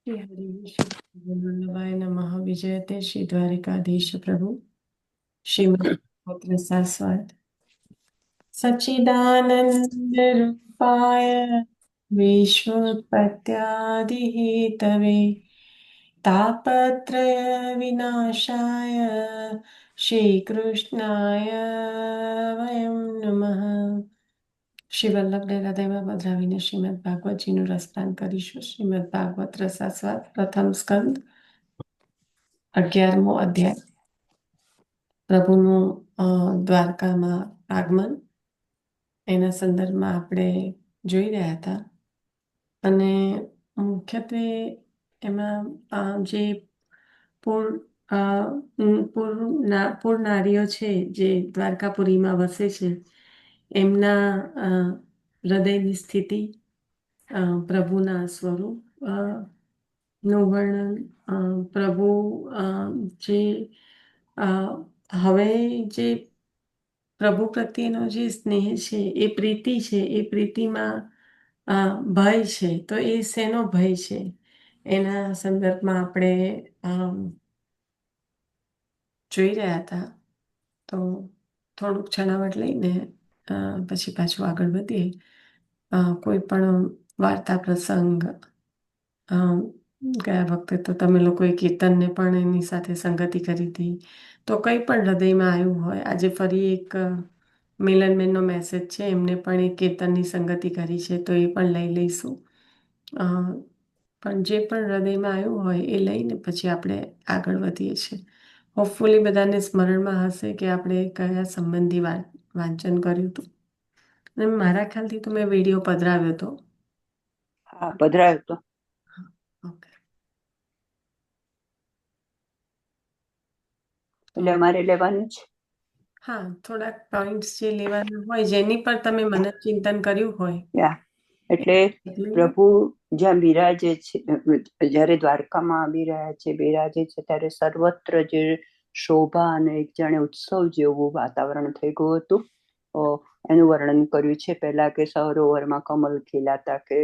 શ્રી હરિ શ્રી વલ્લભાય નમઃ વિજયતે શ્રી દ્વારિકાધીશ પ્રભુ શ્રીમદ પત્ર શાશ્વત સચ્ચિદાનંદ રૂપાય વિશ્વોત્પત્યાદિહેતવે તાપત્રય વિનાશાય શ્રી કૃષ્ણાય વયમ નમઃ. શ્રી વલ્લભને હૃદયમાં પધરાવીને શ્રીમદ ભાગવતજીનું રસપાન કરીશું. શ્રીમદ ભાગવત રસાસ્વાદ પ્રથમ સ્કંદ 11મો અધ્યાય. પ્રભુનું દ્વારકામાં આગમન એના સંદર્ભમાં આપણે જોઈ રહ્યા હતા. અને મુખ્યત્વે એમાં જે પૂર નારીઓ છે જે દ્વારકાપુરીમાં વસે છે એમના હૃદયની સ્થિતિ, પ્રભુના સ્વરૂપ નું વર્ણન, પ્રભુ જે હવે જે પ્રભુ પ્રત્યેનો જે સ્નેહ છે એ પ્રીતિ છે, એ પ્રીતિમાં ભય છે. તો એ શેનો ભય છે એના સંદર્ભમાં આપણે જોઈ રહ્યા હતા. તો થોડુંક છણાવટ લઈને પછી પાછું આગળ વધીએ. કોઈ પણ વાર્તા પ્રસંગ, ગયા વખતે તો તમે લોકોએ કીર્તનને પણ એની સાથે સંગતિ કરી હતી. તો કંઈ પણ હૃદયમાં આવ્યું હોય, આજે ફરી એક મિલનબેનનો મેસેજ છે, એમને પણ એક કીર્તનની સંગતિ કરી છે, તો એ પણ લઈ લઈશું. પણ જે પણ હૃદયમાં આવ્યું હોય એ લઈને પછી આપણે આગળ વધીએ છીએ. હોપફુલી બધાને સ્મરણમાં હશે કે આપણે કયા સંબંધી વાંચન કર્યું હતું. અને મારા ખ્યાલથી તો મેં વિડીયો પધરાવ્યો હતો. હા, પધરાવ્યો હતો. ઓકે. એટલે અમારે લેવાનું છે. હા, થોડાક પોઈન્ટ્સ જે લેવાના હોય, જેની પર તમે મનન ચિંતન કર્યું હોય. એટલે પ્રભુ જ્યાં બિરાજે છે, જ્યારે દ્વારકામાં આવી રહ્યા છે, બિરાજે છે, ત્યારે સર્વત્ર જે શોભા અને એક જાણે ઉત્સવ જેવું વાતાવરણ થઈ ગયું હતું. એનું વર્ણન કર્યું છે. પહેલા કે સરોવરમાં કમલ ખીલાતા, કે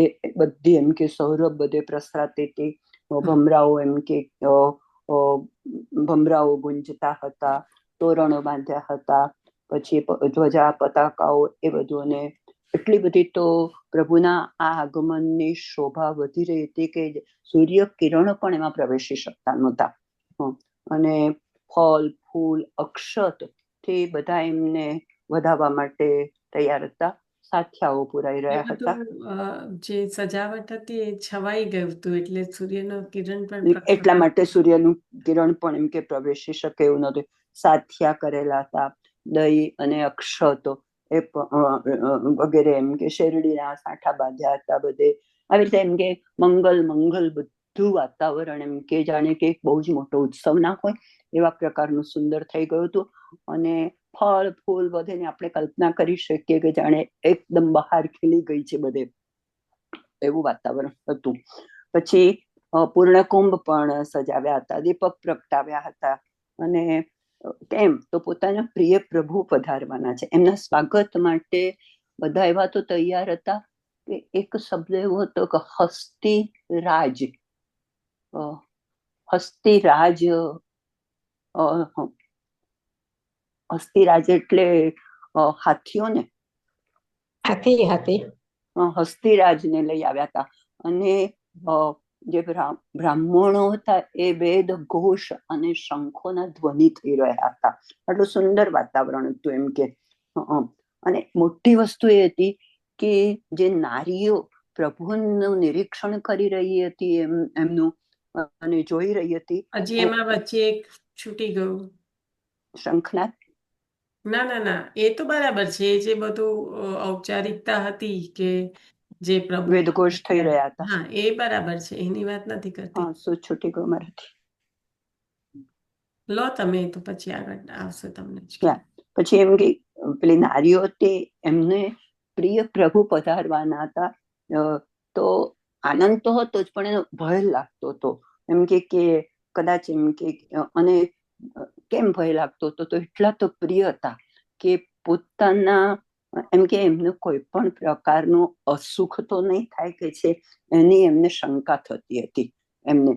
એ બધી એમ કે સૌરભ બધે પ્રસરાતી હતી. ભમરાઓ એમ કે ભમરાઓ ગુંજતા હતા, તોરણો બાંધ્યા હતા, પછી ધ્વજા પતાકાઓ એ બધું. અને એટલી બધી તો પ્રભુના આ આગમનની શોભા વધી રહી હતી કે સૂર્ય કિરણો પણ એમાં પ્રવેશી શકતા નહોતા. અને ફળ, ફૂલ, અક્ષત થી બધા એમને વધાવવા માટે તૈયાર હતા. સાથિયાઓ પુરાઈ રહ્યા હતા. જે સજાવટ હતી એ છવાઈ ગયું હતું, એટલે સૂર્યનો કિરણ પણ એટલા માટે સૂર્યનું કિરણ પણ એમ કે પ્રવેશી શકે એવું નહોતું. સાથિયા કરેલા હતા, દહીં અને અક્ષતો એ વગેરે એમ કે શેરડીના સાંઠા બાંધ્યા હતા બધે. આવી રીતે એમ કે મંગલ બધું વાતાવરણ એમ કે જાણે કે બહુ જ મોટો ઉત્સવ ના હોય એવા પ્રકારનું સુંદર થઈ ગયું હતું. અને ફળ ફૂલ બધેને આપણે કલ્પના કરી શકીએ કે જાણે એકદમ બહાર ખીલી ગઈ છે બધે, એવું વાતાવરણ હતું. પછી પૂર્ણકુંભ પણ સજાવ્યા હતા, દીપક પ્રગટાવ્યા હતા. અને કેમ તો પોતાના પ્રિય પ્રભુ પધારવાના છે, એમના સ્વાગત માટે બધા એવા તો તૈયાર હતા કે એક શબ્દ એવો હતો કે હસ્તિરાજ. હસ્તિરાજ એટલે હાથીઓ ને, હસ્તિરાજને લઈ આવ્યા હતા. અને જે બ્રાહ્મણો હતા એ વેદ ઘોષ અને શંખોના ધ્વનિ થઈ રહ્યા હતા. આટલું સુંદર વાતાવરણ હતું એમ કે. અને મોટી વસ્તુ એ હતી કે જે નારીઓ પ્રભુનું નિરીક્ષણ કરી રહી હતી એમનું અને જોઈ રહી હતી. હજી એમાં વચ્ચે એક છૂટી ગયું, શંખનાદ. ના, એ તો બરાબર છે. જે બધું ઔપચારિકતા હતી કે જે પ્રભુ વેદઘોષ થઈ રહ્યા હતા, હા, એ બરાબર છે, એની વાત નથી કરતી. શું છૂટી ગયું મારાથી? લો તમે, તો પછી આગળ આવશે તમને. પછી એમ કે પેલી નારીઓ તે એમને પ્રિય પ્રભુ પધારવાના હતા. તો આનંદ તો હતો જ, પણ એનો ભય લાગતો હતો. એમ કે કદાચ એમ કે, અને કેમ ભય લાગતો હતો? તો એટલા તો પ્રિય હતા કે પોતાના એમ કે એમનું કોઈ પણ પ્રકારનું અસુખ તો નહીં થાય કે છે, એની એમને શંકા થતી હતી એમને.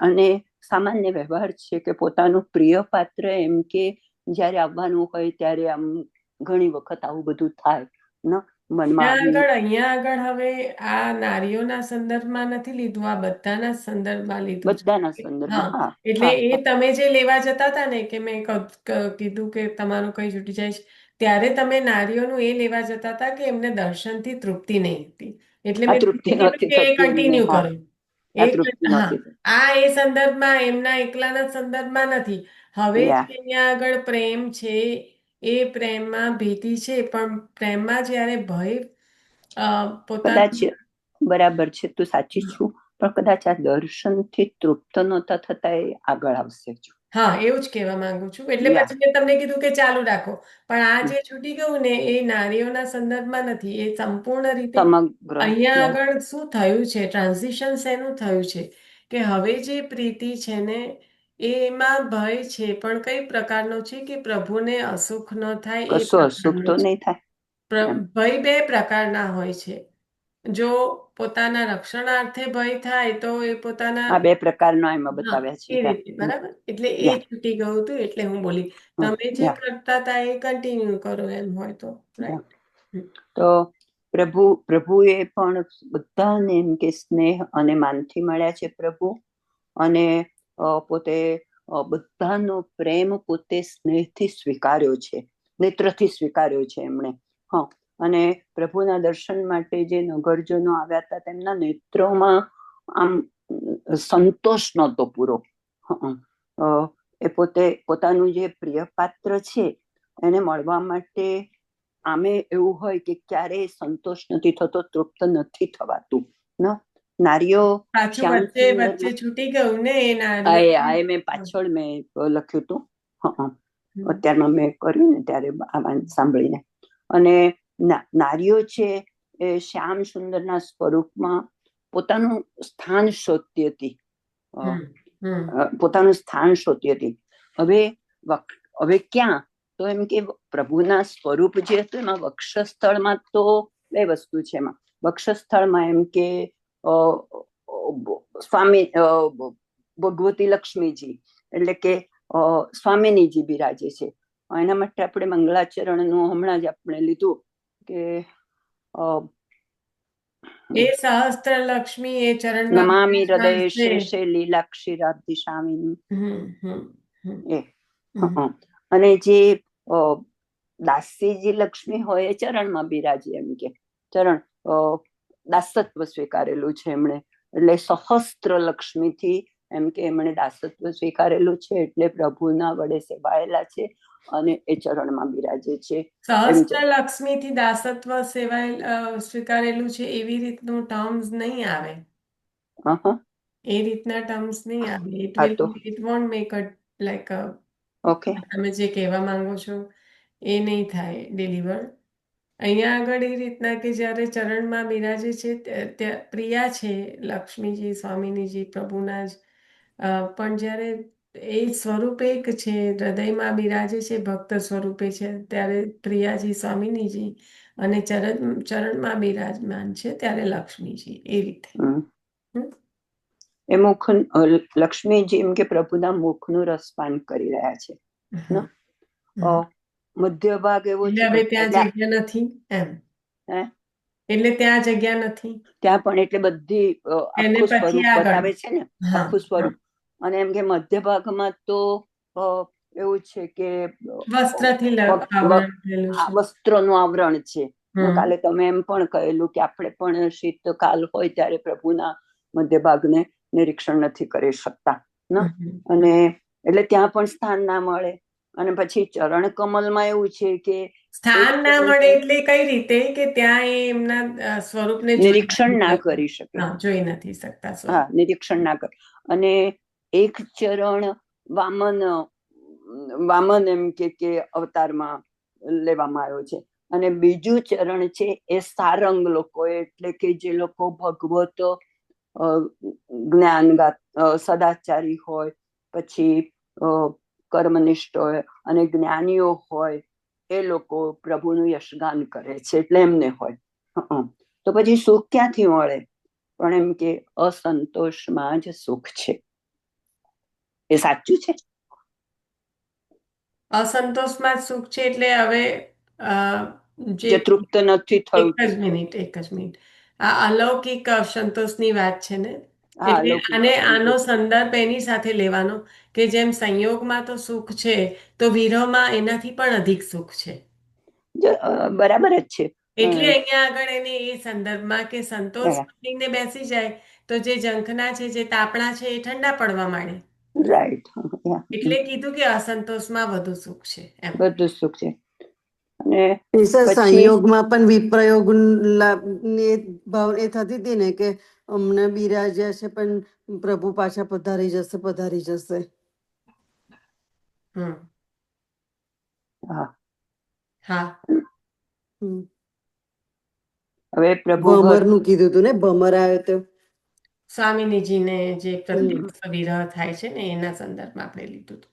અને સામાન્ય વ્યવહાર છે કે પોતાનું પ્રિય પાત્ર એમ કે જ્યારે આવવાનું હોય ત્યારે આમ ઘણી વખત આવું બધું થાય ન મનમાં આવી. અહીંયા આગળ હવે આ નારીઓના સંદર્ભમાં નથી લીધું, આ બધાના સંદર્ભમાં લીધું છે. બધાના સંદર્ભમાં. હા, હા એટલે હા એ હા. તમે જે લેવા જતા હતા ને કે મેં કીધું કે તમારું કઈ છૂટી જાય છે, ત્યારે તમે નારીઓનું એ લેવા જતા હતા કે એમને દર્શનથી તૃપ્તિ નહીં હતી, એટલે આ મેં તૃપ્તિ તમને કીધું નથી કે એ થતી એમને. કન્ટિન્યુ હા, કરો. આ તૃપ્તિ હા, નથી થતી. આ એ સંદર્ભમાં એમના એકલાના સંદર્ભમાં નથી. હવે જે યા અહીંયા આગળ પ્રેમ છે, એ પ્રેમમાં ભીતિ છે, પણ પ્રેમમાં જ્યારે ભય કદાચ પોતાનું. બરાબર છે, તું સાચી છું, પણ કદાચ આ દર્શનથી તૃપ્ત નહોતા થતા એ આગળ આવશે. હા, એવું જ કહેવા માંગુ છું. એટલે યા પછી મેં તમને કીધું કે ચાલુ રાખો, પણ આ જે છૂટી ગયું ને એ નારીઓના સંદર્ભમાં નથી, એ સંપૂર્ણ રીતે સમગ્ર. અહીંયા યા આગળ શું થયું છે, ટ્રાન્ઝિશન શેનું થયું છે કે હવે જે પ્રીતિ છે ને એમાં ભય છે, પણ કઈ પ્રકારનો છે કે પ્રભુને અસુખ ન થાય એ કશું અસુખ પ્રકારનો તો છે. નહીં થાય એમ. ભય બે પ્રકારના હોય છે. જો પોતાના રક્ષણાર્થે ભય થાય તો એ પોતાના. આ બે પ્રકારના એમાં હા, બતાવ્યા છે. એ યા રીતે બરાબર. એટલે એ યા છૂટી ગયું હતું, એટલે હું બોલી હમ, તમે જે યા કરતા હતા એ કન્ટિન્યુ કરો એમ હોય તો. યા. રાઈટ. તો પ્રભુએ પણ બધાને એમ કે સ્નેહ અને માનથી મળ્યા છે પ્રભુ. અને પોતે બધાનો પ્રેમ પોતે સ્નેહથી સ્વીકાર્યો છે, નેત્રથી સ્વીકાર્યો છે એમણે. હા, અને પ્રભુના દર્શન માટે જે નગરજનો આવ્યા હતા તેમના નેત્રોમાં આમ સંતોષ નહોતો પૂરો. એ પોતે પોતાનું જે પ્રિય પાત્ર છે એને મળવા માટે આમે એવું હોય કે ક્યારેય સંતોષ નથી થતો, તૃપ્ત નથી થવાતું. નારીઓ પાછું શ્યામ વચ્ચે સુંદર. વચ્ચે છૂટી ગયું ને એ નારીઓ. મેં પાછળ મેં લખ્યું હતું. અત્યારમાં મેં કર્યું ને ત્યારે આ સાંભળીને. અને નારીઓ છે એ શ્યામ સુંદરના સ્વરૂપમાં પોતાનું સ્થાન શોધતી હતી. પોતાનું સ્થાન શોધતી હતી. હવે ક્યાં? તો એમ કે પ્રભુના સ્વરૂપ જે હતું એમાં વક્ષસ્થળમાં તો બે વસ્તુ છે. એમાં વક્ષસ્થળમાં એમ કે સ્વામી ભગવતી લક્ષ્મીજી એટલે કે સ્વામિનીજી બિરાજે છે. એના માટે આપણે મંગલાચરણનું હમણાં જ આપણે લીધું કે એ સહસ્ત્ર લક્ષ્મી એ ચરણમાં નમામિ હૃદય બિરાજમાન છે. શેષે લીલાક્ષીરાબ્ધિ સ્વામિની. એ અને જે દાસીજી લક્ષ્મી હોય એ ચરણમાં બિરાજે. એમ કે ચરણ દાસત્વ સ્વીકારેલું છે એમણે, એટલે સહસ્ત્ર લક્ષ્મીથી એમ કે એમણે દાસત્વ સ્વીકારેલું છે, એટલે પ્રભુના વડે સેવાયેલા છે અને એ ચરણમાં બિરાજે છે. સહસ્ત્ર લક્ષ્મીથી દાસત્વ સ્વીકારેલું છે એવી રીતનું ટર્મ્સ નહીં આવે. એ રીતના ટર્મ્સ નહીં આવે. It want make a like okay, તમે જે કહેવા માંગો છો એ નહીં થાય ડિલિવર. અહીંયા આગળ એ રીતના કે જ્યારે ચરણમાં બિરાજે છે ત્યાં પ્રિયા છે લક્ષ્મીજી, સ્વામિનીજી પ્રભુના જ, પણ જ્યારે એ સ્વરૂપ એક છે, હૃદયમાં બિરાજે છે, ભક્ત સ્વરૂપે છે, ત્યારે પ્રિયાજી સ્વામિનીજી, અને ચરણમાં બિરાજમાન છે ત્યારે લક્ષ્મીજી. એ રીતે એ મુખ લક્ષ્મીજી એમ કે પ્રભુના મુખનું રસપાન કરી રહ્યા છે. મધ્ય ભાગ એવો છે હવે ત્યાં જગ્યા નથી એમ. એટલે ત્યાં જગ્યા નથી ત્યાં પણ એટલે બધી એને આખું પછી સ્વરૂપ આગળ. બતાવે છે ને, આખું સ્વરૂપ. અને એમ કે મધ્ય ભાગમાં તો એવું છે કે વસ્ત્રથી આવરણ થયેલું છે. વસ્ત્રનું આવરણ છે. કાલે તમે એમ પણ કહેલું કે આપણે પણ શીતકાલ હોય ત્યારે પ્રભુના મધ્ય ભાગને નિરીક્ષણ નથી કરી શકતા. અને એટલે ત્યાં પણ સ્થાન ના મળે. અને પછી ચરણ કમલમાં એવું છે કે સ્થાન ના મળે એટલે કઈ રીતે કે ત્યાં એમના સ્વરૂપને નિરીક્ષણ ના કરી શકે. જોઈ નથી શકતા. હા, નિરીક્ષણ ના કરે. અને એક ચરણ વામન એમ કે અવતારમાં લેવામાં આવ્યો છે, અને બીજું ચરણ છે એ સારંગ લોકો, એટલે કે જે લોકો ભગવત જ્ઞાન સદાચારી હોય, પછી કર્મનિષ્ઠ હોય અને જ્ઞાનીઓ હોય, એ લોકો પ્રભુનું યશગાન કરે છે એટલે એમને હોય. તો પછી સુખ ક્યાંથી મળે? પણ એમ કે અસંતોષમાં જ સુખ છે. એ સાચું છે? અસંતોષમાં જ સુખ છે એટલે હવે જે જે તૃપ્ત નથી થયું. એક જ મિનિટ, આ અલૌકિક અસંતોષની વાત છે ને, હા, એટલે લૌકિક આનો અસંતોષ. સંદર્ભ એની સાથે લેવાનો કે જેમ સંયોગમાં તો સુખ છે, તો વિરહમાં એનાથી પણ અધિક સુખ છે. બરાબર જ છે. એટલે અહીંયા આગળ એને એ સંદર્ભમાં કે સંતોષ લઈને બેસી જાય તો જે ઝંખના છે, જે તાપણા છે, એ ઠંડા પડવા માંડે. રાઈટ. એટલે કીધું કે અસંતોષમાં વધુ સુખ છે એમ. બધું સુખ છે. અને સર પછી સંયોગમાં પણ વિપ્રયોગ ની ભાવ એ થતી હતી ને કે હમણાં બિરાજ્યા છે પણ પ્રભુ પાછા પધારી જશે. હમ. હા. હા. હવે પ્રભુ ઘર ભમર નું કીધું હતું ને, ભમર આવ્યો તો સ્વામિનીજીને જે હમ પ્રત્યક્ષ વિરહ થાય છે ને એના સંદર્ભમાં આપણે લીધું હતું.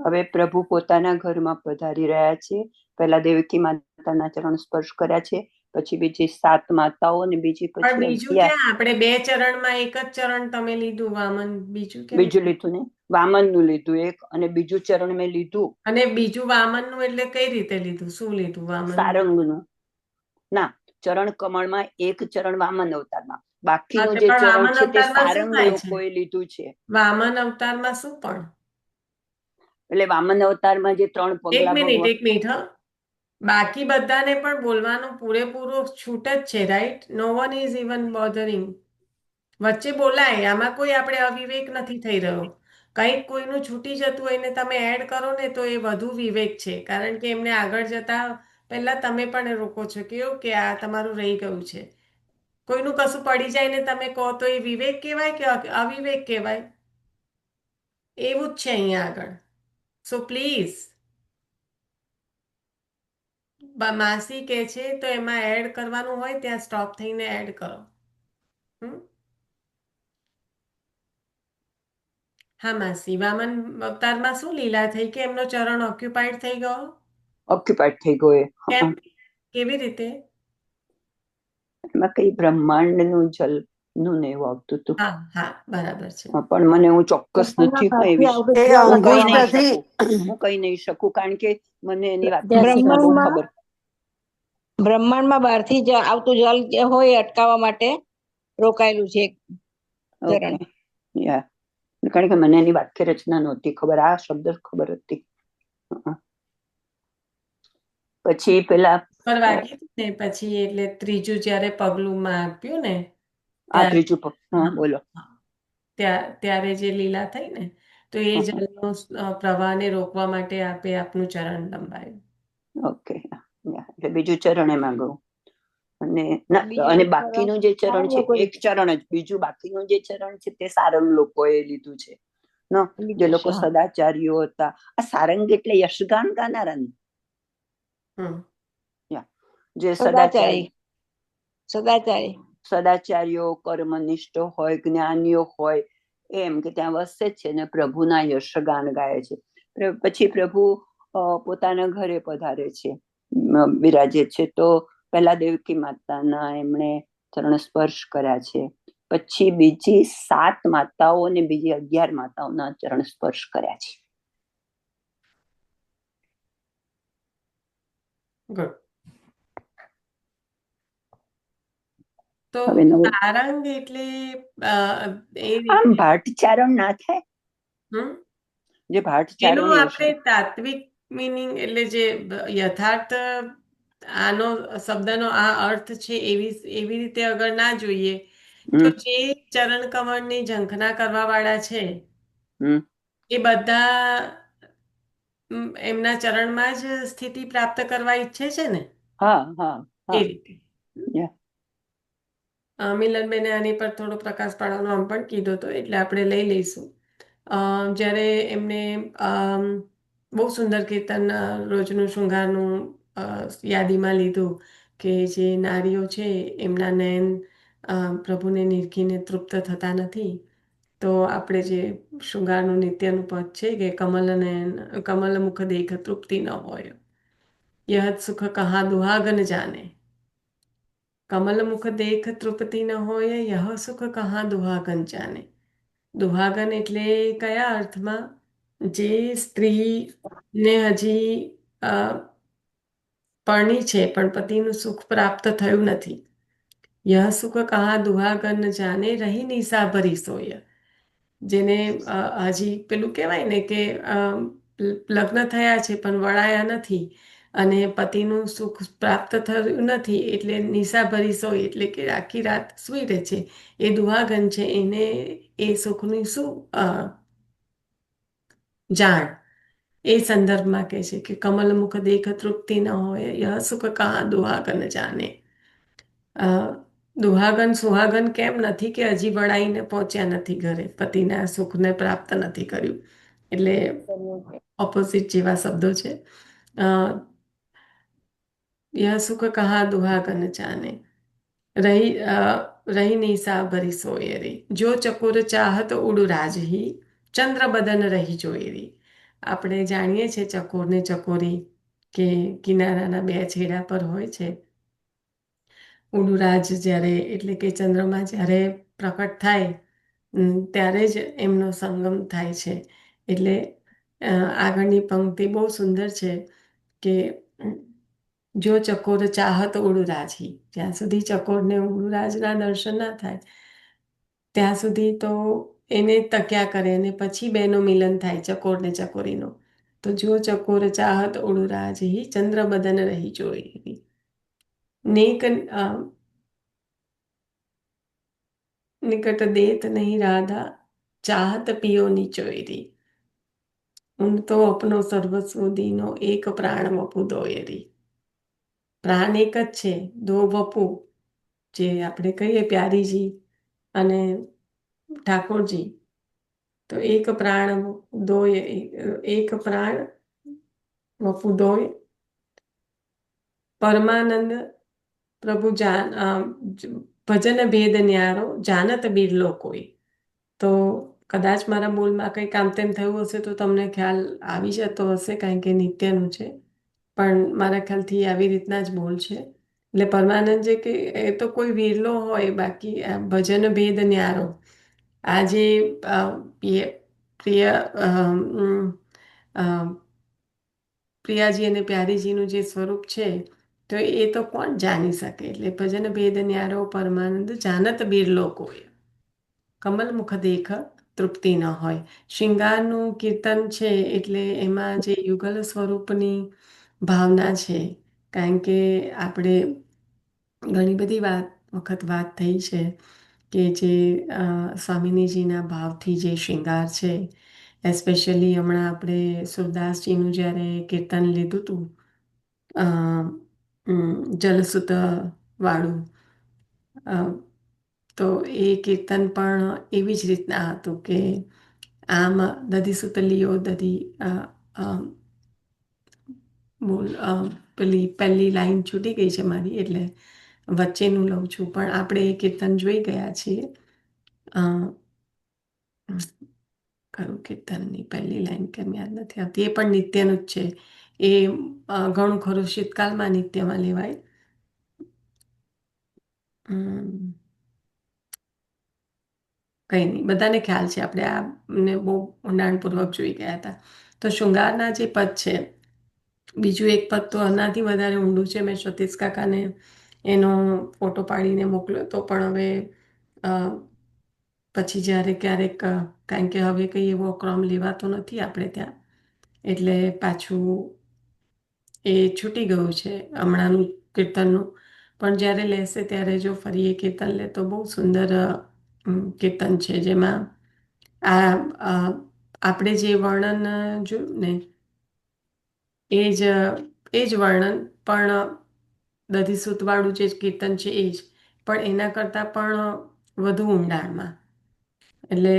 હવે પ્રભુ પોતાના ઘરમાં પધારી રહ્યા છે. પહેલા દેવકી માતાના ચરણ સ્પર્શ કર્યા છે, પછી બીજી 7 માતાઓ અને બીજી પણ પછી બીજું 11. ક્યાં, આપણે 2 ચરણમાં એક જ ચરણ તમે લીધું વામન, બીજું કેમ? બીજું લીધું ને, વામનનું લીધું એક, અને બીજું ચરણ મેં લીધું અને બીજું વામનનું એટલે કઈ રીતે લીધું, શું લીધું વામન? સારંગનું. ના, ચરણ કમળમાં એક ચરણ વામન અવતારમાં, હા, બાકીનું તે જે પણ ચરણ વામન છે તે અવતારમાં શું સારંગ થાય છે? લોકોએ લીધું છે. વામન અવતારમાં શું પણ? એટલે વામન અવતારમાં જે 3 પગલા ભગવાન. એક મિનિટ હા, બાકી બધાને પણ બોલવાનું પૂરેપૂરો છૂટ જ છે, right? No one is even bothering. વચ્ચે બોલાય, આમાં કોઈ આપણે અવિવેક નથી થઈ રહ્યો. કંઈક કોઈનું છૂટી જતું હોય ને તમે એડ કરો ને તો એ વધુ વિવેક છે, કારણ કે એમને આગળ જતા પહેલા તમે પણ રોકો છો કે આ તમારું રહી ગયું છે. કોઈનું કશું પડી જાય ને તમે કહો તો એ વિવેક કહેવાય કે અવિવેક કહેવાય? એવું જ છે અહીંયા આગળ. સો પ્લીઝ, માસી કે છે તો એમાં એડ કરવાનું હોય ત્યાં સ્ટોપ થઈને એડ કરો. હા માસી, વામન અવતારમાં શું લીલા થઈ કે એમનો ચરણ ઓક્યુપાઈડ થઈ ગયો? ઓક્યુપાઈડ થઈ ગયો. કેમ? કેવી રીતે? એમાં કઈ બ્રહ્માંડનું જલનું ને એવું આવતું હતું. હા હા, બરાબર છે. પણ મને હું ચોક્કસ નથી, હું એ વિશે એ હું કહી નહીં અંગુષ્ઠાથી શકું. હું કહી નહીં શકું કારણ કે મને એની વાત બહુ બ્રહ્માંડમાં ખબર. બ્રહ્માંડમાં બહારથી આવતું જલ જે હોય અટકાવવા માટે રોકાયેલું છે એક ચરણ. ઓકે, યા, કારણ કે મને એની વાક્ય રચના નહોતી ખબર, આ શબ્દ ખબર હતી. પછી પેલા પર વાગી ને પછી એટલે ત્રીજું જ્યારે પગલું માં આપ્યું ને આ ત્યારે, ત્રીજું હા બોલો. ત્યારે જે લીલા થઈ ને તો એ જલનો પ્રવાહને રોકવા માટે આપે આપનું ચરણ લંબાયું. ઓકે, એટલે બીજું ચરણ એમાં ગયું. અને બીજું બાકીનું જે ચરણ છે એક ચરણ જ, બીજું બાકીનું જે ચરણ છે તે સારંગ લોકોએ લીધું છે. જે લોકો સદાચાર્યો હતા. આ સારંગ એટલે યશગાન ગાનારા, જે સદાચારી સદાચાર્યો, કર્મનિષ્ઠ હોય, જ્ઞાનીઓ હોય, એમ કે ત્યાં વસે છે ને પ્રભુના યશગાન ગાય છે. પછી પ્રભુ પોતાના ઘરે પધારે છે, બિરાજે છે. તો પહેલા દેવકી માતાના એમણે ચરણ સ્પર્શ કર્યા છે, પછી બીજી 7 માતાઓ અને બીજી 11 માતાઓના ચરણ સ્પર્શ કર્યા છે. ગુડ. તો હવે સારંગ એટલે આમ ભાટચારણ ના થાય? જે એનું ભાટચારણીઓ છે, આપણે તાત્વિક મિનિંગ એટલે જે યથાર્થ આનો શબ્દનો આ અર્થ છે એવી રીતે અગર ના જોઈએ તો જે ચરણ કમળની ઝંખના કરવા વાળા છે એ બધા એમના ચરણમાં જ સ્થિતિ પ્રાપ્ત કરવા ઈચ્છે છે ને? હા હા એ હા. રીતે મિલનબેને આની પર થોડો પ્રકાશ પાડવાનો આમ પણ કીધો હતો, એટલે આપણે લઈ લઈશું. જ્યારે એમને બહુ સુંદર કીર્તન રોજનું શૃંગારનું યાદીમાં લીધું કે જે નારીઓ છે એમના નયન પ્રભુને નિરખીને તૃપ્ત થતા નથી, તો આપણે જે શૃંગારનું નિત્યનું પદ છે કે કમલ મુખ દેખ તૃપ્તિ ન હોય, यह सुख कहाँ दुहागन जाने। કમલ મુખ દેખ તૃપ્તિ ન હોય, યહ સુખ કहाँ દુહાગન જાને. દુહાગન એટલે કયા અર્થમાં? જે સ્ત્રીને હજી અ, પરણી છે પણ પતિનું સુખ પ્રાપ્ત થયું નથી. યહ સુખ કहाँ દુહાગન જાને, રહી નિશા ભરી સોય. જેને હજી પેલું કહેવાય ને કે લગ્ન થયા છે પણ વળાયા નથી અને પતિનું સુખ પ્રાપ્ત થયું નથી, એટલે નિશાભરી સોય એટલે કે આખી રાત સૂઈ રહે છે, એ દુહાગન છે. એને એ સુખની શું જાણ. એ સંદર્ભમાં કહે છે કે કમલ મુખ દેખ તૃપ્તિ ન હોય, યહ સુખ કहाँ દુહાગન જાને. દુહાગન સુહાગન કેમ નથી? કે હજી વળાઈને પહોંચ્યા નથી ઘરે, પતિના સુખને પ્રાપ્ત નથી કર્યું, એટલે ઓપોઝિટ જેવા શબ્દો છે. યહ સુખ કहाँ દુહાગન જાને, રહી નિશા ભરી સોય રે. જો ચકોર ચાહત ઉડુ રાજહી, ચંદ્ર બદન રહી જોઈ રે. આપણે જાણીએ છીએ ચકોર ને ચકોરી કે કિનારાના બે છેડા પર હોય છે. ઉડુરાજ જ્યારે એટલે કે ચંદ્રમા જ્યારે પ્રકટ થાય ત્યારે જ એમનો સંગમ થાય છે. એટલે આગળની પંક્તિ બહુ સુંદર છે કે જો ચકોર ચાહત ઉડુરાજી, જ્યાં સુધી ચકોરને ઉડુરાજના દર્શન ના થાય ત્યાં સુધી તો એને તક્યા કરે અને પછી બેનો મિલન થાય ચકોર ને ચકોરીનો. તો જો ચકોર ચાહત ઉડુરાજી, ચંદ્ર બદન રહી જોઈ. નેક નિકટ દેત નહીં રાધા, ચાહત પિયો નિચોયરી. ઉન તો અપનો સર્વસ્વ દીનો, એક પ્રાણ વપુ દોયરી. પ્રાણ એક જ છે, દો વપુ, જે આપણે કહીએ પ્યારીજી અને ઠાકોરજી. તો એક પ્રાણ દોય, એક પ્રાણ વપુ દોય. પરમાનંદ પ્રભુ ભજન ભેદ ન્યારો, જાનત બિરલો કોઈ. તો કદાચ મારા બોલમાં કંઈ કામ તેમ થયું હશે તો તમને ખ્યાલ આવી જતો હશે, કારણ કે નિત્યનું છે, પણ મારા ખ્યાલથી આવી રીતના જ બોલ છે. એટલે પરમાનંદ જે કે એ તો કોઈ વિરલો હોય, બાકી ભજન ભેદ ન્યારો, આ જે પ્રિય પ્રિયાજી અને પ્યારીજીનું જે સ્વરૂપ છે તો એ તો કોણ જાણી શકે. એટલે ભજન ભેદ ન્યારો પરમાનંદ, જાનત બિરલો કોઈ. કમલ મુખ દેખ તૃપ્તિ ન હોય. શૃંગારનું કીર્તન છે એટલે એમાં જે યુગલ સ્વરૂપની ભાવના છે, કારણ કે આપણે ઘણી બધી વખત વાત થઈ છે કે જે સ્વામિનીજીના ભાવથી જે શૃંગાર છે, એસ્પેશિયલી હમણાં આપણે સુરદાસજીનું જ્યારે કીર્તન લીધું હતું જલસુત વાળું, તો એ કીર્તન પણ એવી જ રીતના હતું કે આમ દધી સુતલીઓ દધી બોલ પહેલી લાઈન છૂટી ગઈ છે મારી, એટલે વચ્ચેનું લઉં છું, પણ આપણે એ કીર્તન જોઈ ગયા છીએ. કયું કીર્તનની પહેલી લાઈન કેમ યાદ નથી આવતી? એ પણ નિત્યનું જ છે. એ ઘણું ખરું શીતકાલમાં નિત્યમાં લેવાય. કંઈ નહીં, બધાને ખ્યાલ છે, આપણે આને બહુ ઊંડાણપૂર્વક જોઈ ગયા હતા. તો શૃંગારના જે પદ છે, બીજું એક પદ તો આનાથી વધારે ઊંડું છે. મેં સતીશ કાકાને એનો ફોટો પાડીને મોકલ્યો તો, પણ હવે પછી જ્યારે ક્યારેક, કારણ કે હવે કંઈ એવો ક્રમ લેવાતો નથી આપણે ત્યાં, એટલે પાછું એ છૂટી ગયું છે હમણાંનું કીર્તનનું. પણ જ્યારે લેશે ત્યારે જો ફરી એ કીર્તન લે તો બહુ સુંદર કીર્તન છે, જેમાં આપણે જે વર્ણન જોયું ને એ જ વર્ણન પણ દધીસૂતવાળું જે કીર્તન છે એ જ, પણ એના કરતાં પણ વધુ ઊંડાણમાં. એટલે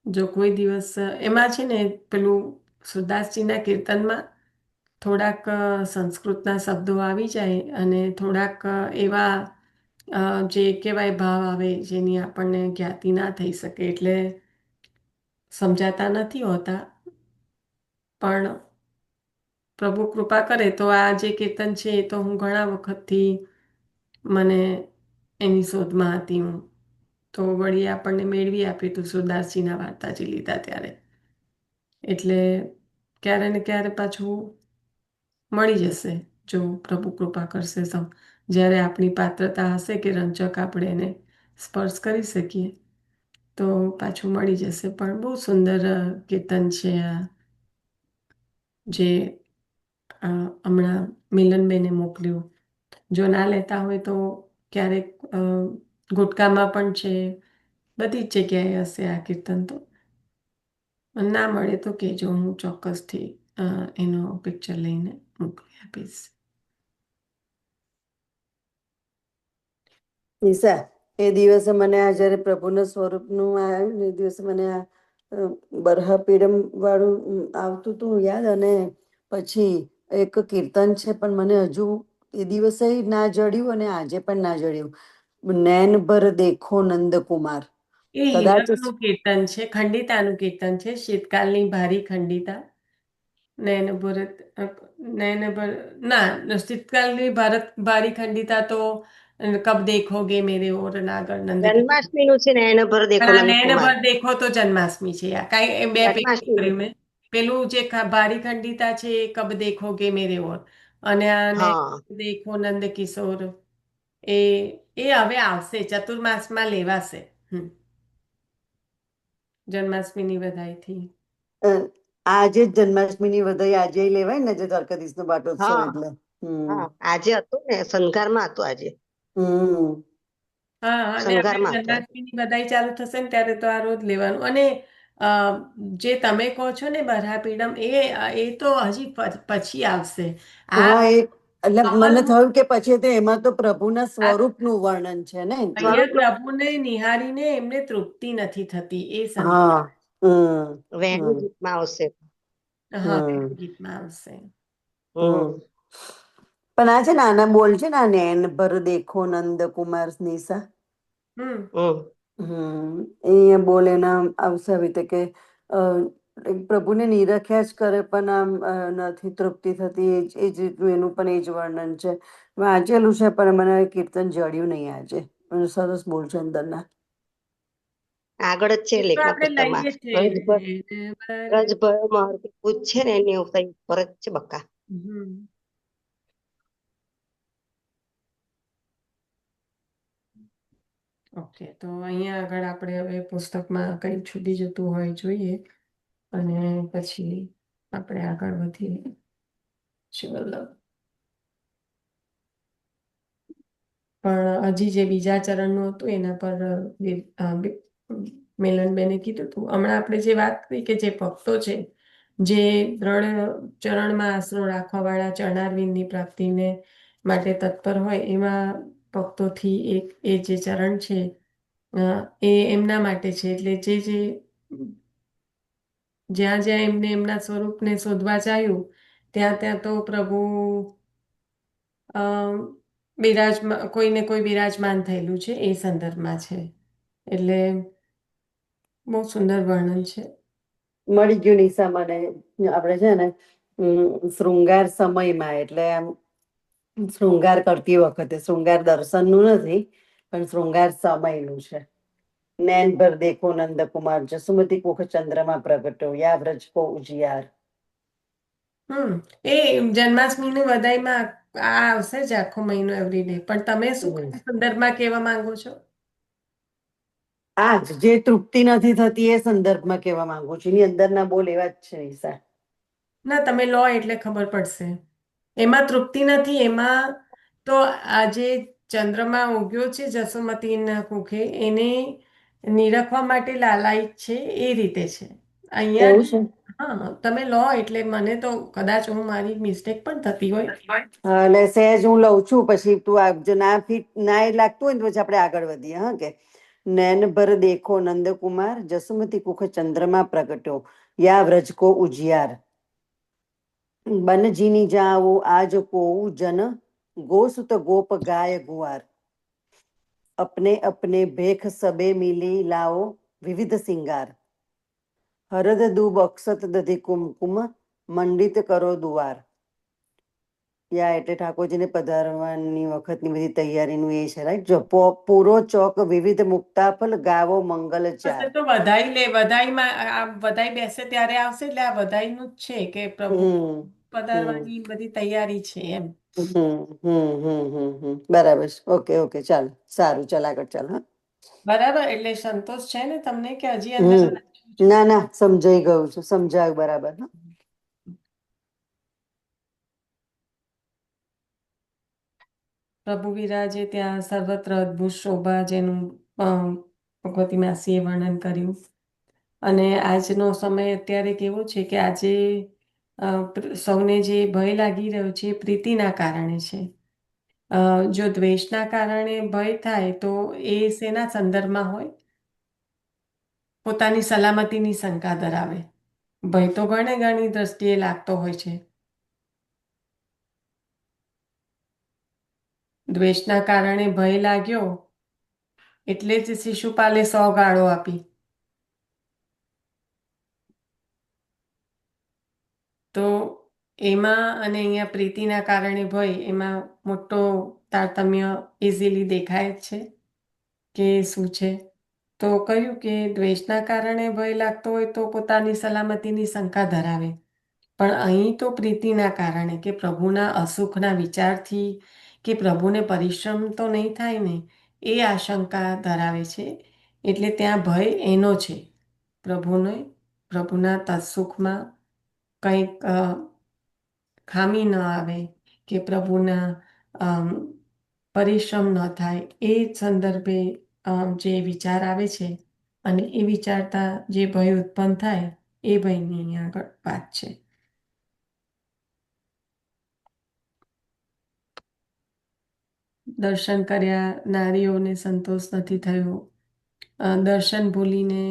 જો કોઈ દિવસ એમાં છે ને પેલું સુરદાસજીના કીર્તનમાં થોડાક સંસ્કૃતના શબ્દો આવી જાય અને થોડાક એવા જે કહેવાય ભાવ આવે જેની આપણને જ્ઞાતિ ના થઈ શકે, એટલે સમજાતા નથી હોતા, પણ પ્રભુ કૃપા કરે તો આ જે કીર્તન છે એ તો હું ઘણા વખતથી મને એની શોધમાં હતી હું. તો વળી આપણને મેળવી આપ્યું હતું સુરદાસજીના વાર્તાજી લીધા ત્યારે. એટલે ક્યારે ને ક્યારે પાછું મળી જશે જો પ્રભુ કૃપા કરશે તો. જ્યારે આપણી પાત્રતા હશે કે રંચક આપણે એને સ્પર્શ કરી શકીએ તો પાછું મળી જશે. પણ બહુ સુંદર કીર્તન છે આ, જે હમણાં મિલનબેને મોકલ્યું. જો ના લેતા હોય તો ક્યારેક ગુટકામાં પણ છે, બધી જ જગ્યાએ હશે આ કીર્તન. તો ના મળે તો કહેજો, હું ચોક્કસથી એનો પિક્ચર લઈને મોકલી આપીશ. નિશા, એ દિવસે મને આ જયારે પ્રભુના સ્વરૂપનું આવ્યું ને, એ દિવસે મને આ બરહાપીડમ વાળું આવતું હતું યાદ. અને પછી એક કીર્તન છે પણ મને હજુ એ દિવસે ના જડ્યું અને આજે પણ ના જડ્યું. નૈન ભર દેખો નંદકુમાર. એ કદાચ હિંમતનું કીર્તન છે, ખંડિતાનું કીર્તન છે, શીતકાલની ભારી ખંડિતા. નયન ભરત નયન ભર ના, શીતકાલની ભારી ખંડિતા તો કબ દેખોગે મેરે ઓર નાગર નંદ કી. જન્માષ્ટમી નું છે ને એને ભર દેખો હા, નયન નંદકુમાર. ભર દેખો તો જન્માષ્ટમી છે. કાંઈ બે પેલું જન્માષ્ટમી નું કર્યું મેં. પેલું જે ભારી ખંડિતા છે એ કબ દેખોગે મેરે ઓર, અને આ નયન હા ભર દેખો નંદ કિશોર એ એ હવે આવશે, ચતુર્માસમાં લેવાશે. જન્માષ્ટમીની વધાઈથી. આજે જ જન્માષ્ટમીની વધાઈ આજે લેવાય ને, જે દ્વારકાધીશનો પાટોત્સવ હા એટલે. હા, આજે હતું ને, શણગારમાં હતું આજે. હમ હા, અને હવે શણગારમાં હતું આજે. જન્માષ્ટમીની વધાઈ ચાલુ થશે ને ત્યારે તો આ રોજ લેવાનું. અને અ, જે તમે કહો છો ને બરહાપીંડમ, એ તો હજી પછી આવશે. આ હા, એટલે મને કમલનું થયું કે પછી તો એમાં તો પ્રભુના આ સ્વરૂપનું વર્ણન છે ને. તો અહીંયા સ્વરૂપ પ્રભુને નિહારીને એમને તૃપ્તિ નથી થતી એ હા. સંદર્ભ. વહેલું હમ ગીતમાં આવશે. હા, હમ પહેલું ગીતમાં આવશે. હમ હમ પણ આ છે ને, આના બોલ છે ને, આ નૈન ભર દેખો નંદકુમાર નિશા. હમ હમ અહીંયા બોલ એના આવશે આવી રીતે કે પ્રભુને નિરખ્યા જ કરે પણ આમ નથી તૃપ્તિ થતી. એ જ રીતનું એનું પણ એ જ વર્ણન છે. વાંચેલું છે પણ મને કીર્તન જડ્યું નહીં આજે. સરસ બોલ છે અંદરના. આગળ જ છે એ તો લેખના આપણે પુસ્તકમાં. લઈએ છીએ રજભર મહર્ષિ છે ને, એની ઉપર જ છે બકા. હમ. ઓકે, તો અહીંયા આગળ આપણે હવે પુસ્તકમાં કઈ છૂટી જતું હોય જોઈએ, અને પછી આપણે આગળ વધીએ. ચલો. પણ હજી જે બીજા ચરણનું હતું એના પર મિલનબેને કીધું હતું. હમણાં આપણે જે વાત કરી કે જે ભક્તો છે જે દ્રઢ ચરણમાં આશરો રાખવાવાળા, ચરણારવિંદની પ્રાપ્તિને માટે તત્પર હોય એવા ભક્તોથી એક એ જે ચરણ છે એ એમના માટે છે. એટલે જે જ્યાં જ્યાં એમને એમના સ્વરૂપને શોધવા ચાહ્યું ત્યાં ત્યાં તો પ્રભુ બિરાજમાન, કોઈને કોઈ બિરાજમાન થયેલું છે એ સંદર્ભમાં છે. એટલે બહુ સુંદર વર્ણન છે. મળી ગયું નિશા મને. આપણે છે ને શૃંગાર સમયમાં, એટલે આમ શૃંગાર કરતી વખતે, શૃંગાર દર્શનનું નથી પણ શૃંગાર સમયનું છે. નૈન ભર દેખો નંદકુમાર, જસુમતી કુખ ચંદ્રમાં પ્રગટો, યા વ્રજ કો ઉજિયાર. એ જન્માષ્ટમીની વધાઈમાં આ આવશે જ આખો મહિનો એવરીડે. પણ તમે શું સંદર્ભમાં કહેવા માંગો છો? આજ જે તૃપ્તિ નથી થતી એ સંદર્ભમાં કહેવા માંગુ છું. એની અંદરના બોલ એવા જ છે નિશા. ના, તમે લો એટલે ખબર પડશે. એમાં તૃપ્તિ નથી. એમાં તો આજે ચંદ્રમાં ઉગ્યો છે જસુમતીના કુખે, એને નિરખવા માટે લાલાયિત છે એ રીતે છે અહીંયા. એવું છે. હા, તમે લો એટલે મને તો કદાચ મારી મિસ્ટેક પણ થતી હોય. હા, એટલે સહેજ હું લઉં છું, પછી તું જો ના ફિટ ના એ લાગતું હોય ને પછી આપણે આગળ વધીએ. હા કે નૈન ભર દેખો નંદકુમાર, જસુમતી કુખ ચંદ્રમાં પ્રગટ્યો, યા વ્રજ કો ઉજિયાર. બન જીની જાઓ આજ કોઉ જન, ગોસુત ગોપ ગાય ગુવાર. अपने अपने भेख सबे मिली लाओ, विविध सिंगार. हरद दूब अक्षत दधि कुमकुम, मंडित करो दुआर. યા એટલે ઠાકોરજીને પધારવાની વખતની બધી તૈયારીનું એ છે, રાઈટ? જો પૂરો ચોક વિવિધ મુક્તાફલ ગાવો મંગલ ચાર. તો વધાઈમાં આ વધાઈ બેસે ત્યારે આવશે, એટલે આ વધાઈનું જ છે કે પ્રભુ હમ પધારવાની બધી તૈયારી છે એમ. બરાબર છે. ઓકે ચાલો, સારું, ચાલ આગળ ચાલ. હા, બરાબર, એટલે સંતોષ છે ને તમને કે હજી અંદર હમ વાંચવું છે? ના સમજાઈ ગયું છે, સમજાયું બરાબર. હા, પ્રભુ વિરાજે ત્યાં સર્વત્ર અદ્ભુત શોભા, જેનું ભગવતી માસીએ વર્ણન કર્યું. અને આજનો સમય અત્યારે કેવો છે કે આજે સૌને જે ભય લાગી રહ્યો છે એ પ્રીતિના કારણે છે. જો દ્વેષના કારણે ભય થાય તો એ શેના સંદર્ભમાં હોય? પોતાની સલામતીની શંકા ધરાવે. ભય તો ઘણી દ્રષ્ટિએ લાગતો હોય છે. દ્વેષના કારણે ભય લાગ્યો એટલે જ શિશુપાલે 100 ગાળો આપી. તો એમાં અને અહીંયા પ્રીતિના કારણે ભય, એમાં મોટો તારતમ્ય ઇઝીલી દેખાય જ છે કે શું છે. તો કહ્યું કે દ્વેષના કારણે ભય લાગતો હોય તો પોતાની સલામતીની શંકા ધરાવે, પણ અહીં તો પ્રીતિના કારણે, કે પ્રભુના અસુખના વિચારથી કે પ્રભુને પરિશ્રમ તો નહીં થાય ને, એ આશંકા ધરાવે છે. એટલે ત્યાં ભય એનો છે, પ્રભુના તત્સુખમાં કંઈક ખામી ન આવે, કે પ્રભુના પરિશ્રમ ન થાય, એ સંદર્ભે જે વિચાર આવે છે, અને એ વિચારતા જે ભય ઉત્પન્ન થાય, એ ભયની અહીંયા આગળ વાત છે. દર્શન કર્યા નારીઓને સંતોષ નથી થયો. દર્શન ભૂલીને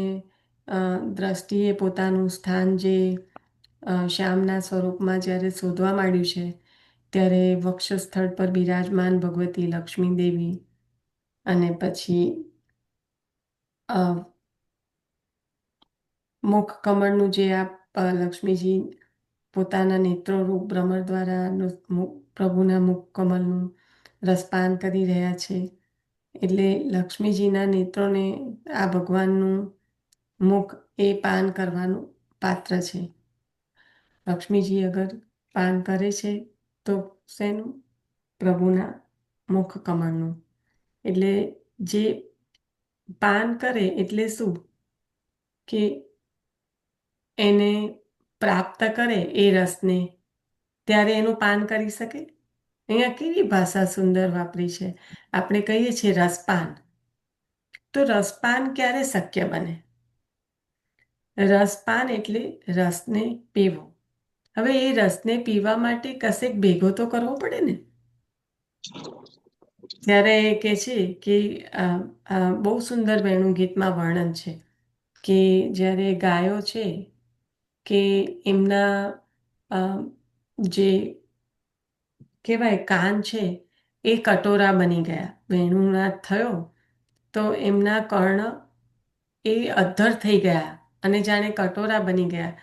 દ્રષ્ટિએ પોતાનું સ્થાન જે શ્યામના સ્વરૂપમાં જ્યારે શોધવા માંડ્યું છે, ત્યારે વક્ષસ્થળ પર બિરાજમાન ભગવતી લક્ષ્મી દેવી, અને પછી મુખ કમળનું જે આ લક્ષ્મીજી પોતાના નેત્રોરૂપ ભ્રમર દ્વારા પ્રભુના મુખ કમળનું રસપાન કરી રહ્યા છે. એટલે લક્ષ્મીજીના નેત્રોને આ ભગવાનનું મુખ એ પાન કરવાનું પાત્ર છે. લક્ષ્મીજી અગર પાન કરે છે તો શેનું? પ્રભુના મુખ કમળનું. એટલે જે પાન કરે એટલે શું? કે એને પ્રાપ્ત કરે એ રસને, ત્યારે એનું પાન કરી શકે. અહીંયા કેવી ભાષા સુંદર વાપરી છે. આપણે કહીએ છીએ રસપાન, તો રસપાન ક્યારે શક્ય બને? રસપાન એટલે રસને પીવો. હવે એ રસને પીવા માટે કશેક ભેગો તો કરવો પડે ને. ત્યારે કે છે કે બહુ સુંદર વેણુ ગીતમાં વર્ણન છે કે જ્યારે ગાયો છે કે એમના જે કહેવાય કાન છે એ કટોરા બની ગયા, વેણુનાદ થયો તો એમના કર્ણ એ અદ્ધર થઈ ગયા અને જાણે કટોરા બની ગયા.